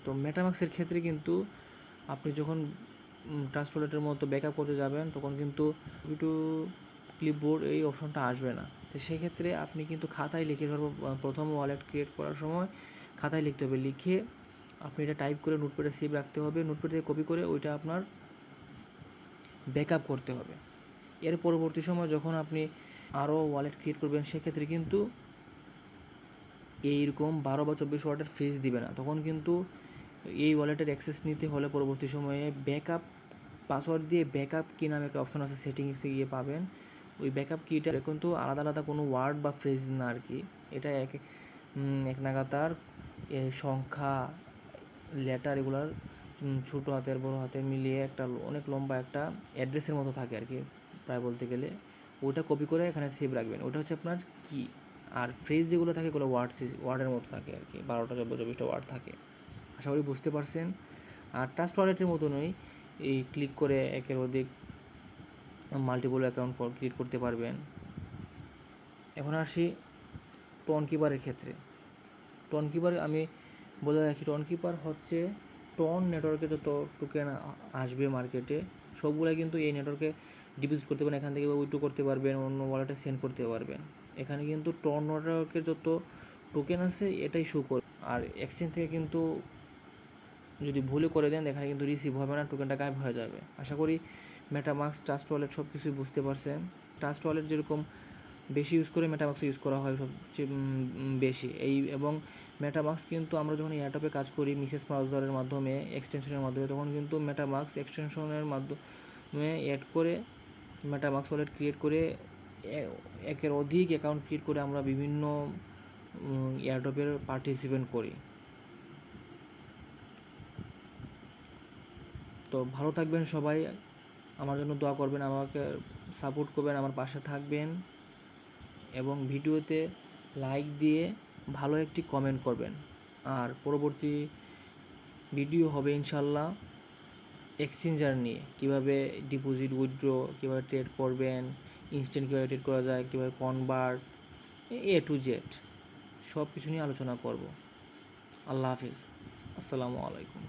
তো মেটামাক্সের ক্ষেত্রে কিন্তু আপনি যখন ট্রাস্ট ওয়ালেটের মতো ব্যাকআপ করতে যাবেন তখন কিন্তু টু ক্লিপবোর্ড এই অপশনটা আসবে না। তো সেক্ষেত্রে আপনি কিন্তু খাতায় লিখে ধরবো, প্রথম ওয়ালেট ক্রিয়েট করার সময় খাতায় লিখতে হবে। লিখে আপনি এটা টাইপ করে নোটপ্যাডে সেভ রাখতে হবে। নোটপ্যাড থেকে কপি করে ওইটা আপনার ব্যাকআপ করতে হবে। এর পরবর্তী সময় যখন আপনি আরও ওয়ালেট ক্রিয়েট করবেন সেক্ষেত্রে কিন্তু এইরকম 12 বা 24 ওয়াটের ফ্রিজ দিবে না। তখন কিন্তু এই ওয়ালেটের অ্যাক্সেস নিতে হলে পরবর্তী সময়ে ব্যাকআপ পাসওয়ার্ড দিয়ে ব্যাকআপ কি নামে একটা অপশন আছে, সেটিংসে গিয়ে পাবেন। ওই ব্যাকআপ কিটা কিন্তু আলাদা আলাদা কোনো ওয়ার্ড বা ফ্রেজ না আর কি, এটা এক নাগাতার সংখ্যা, লেটার, এগুলার ছোটো হাতের বড়ো হাতের মিলিয়ে একটা অনেক লম্বা একটা অ্যাড্রেসের মতো থাকে আর কি প্রায় বলতে গেলে। ওটা কপি করে এখানে সেভ রাখবেন। ওটা হচ্ছে আপনার কি। আর ফ্রেজ যেগুলো থাকে এগুলো ওয়ার্ডের মতো থাকে আর কি, 12টা 24টা ওয়ার্ড থাকে। আশা করি বুঝতে পারছেন। আর ট্রাস্ট ওয়ালেটের মতো নয়, এই ক্লিক করে একের অধিক মাল্টিপল অ্যাকাউন্ট ক্রিয়েট করতে পারবেন। এখন আসি টন কিপারের ক্ষেত্রে। টন কিপার আমি বলে রাখি, টন কিপার হচ্ছে টন নেটওয়ার্কে যত টোকেন আসবে মার্কেটে সবগুলো কিন্তু এই নেটওয়ার্কে ডিপোজিট করতে পারেন। এখান থেকে উইথড্র করতে পারবেন, অন্য ওয়ালেটে সেন্ড করতে পারবেন। এখানে কিন্তু টন নেটওয়ার্কের যত টোকেন আছে এটাই শো করে। আর এক্সচেঞ্জ থেকে কিন্তু যদি ভুলে করে দেন এখানে কিন্তু রিসিভ হবে না, টোকেনটা গায়েব হয়ে যাবে। আশা করি মেটামাক্স, ট্রাস্ট ওয়ালেট সব কিছুই বুঝতে পারছেন। ট্রাস্ট ওয়ালেট যেরকম বেশি ইউজ করে মেটামাক্স ইউজ করা হয় সবচেয়ে বেশি। এবং মেটামাক্স কিন্তু আমরা যখন এয়ারটপে কাজ করি মিসেস ব্রাউজারের মাধ্যমে, এক্সটেনশনের মাধ্যমে, তখন কিন্তু মেটামাক্স এক্সটেনশনের মাধ্যমে অ্যাড করে মেটামাক্স ওয়ালেট ক্রিয়েট করে একের অধিক অ্যাকাউন্ট ক্রিয়েট করে আমরা বিভিন্ন এয়ারটপের পার্টিসিপেন্ট করি। তো ভালো থাকবেন সবাই, আমার জন্য দোয়া করবেন, আমাকে সাপোর্ট করবেন, আমার পাশে থাকবেন এবং ভিডিওতে লাইক দিয়ে ভালো একটি কমেন্ট করবেন। আর পরবর্তী ভিডিও হবে ইনশাল্লাহ এক্সচেঞ্জার নিয়ে, কীভাবে ডিপোজিট, উইথড্র, কীভাবে ট্রেড করবেন, ইনস্ট্যান্ট কীভাবে ট্রেড করা যায়, কীভাবে কনভার্ট, টু জেড সব কিছু নিয়ে আলোচনা করব। আল্লাহ হাফিজ, আসসালামু আলাইকুম।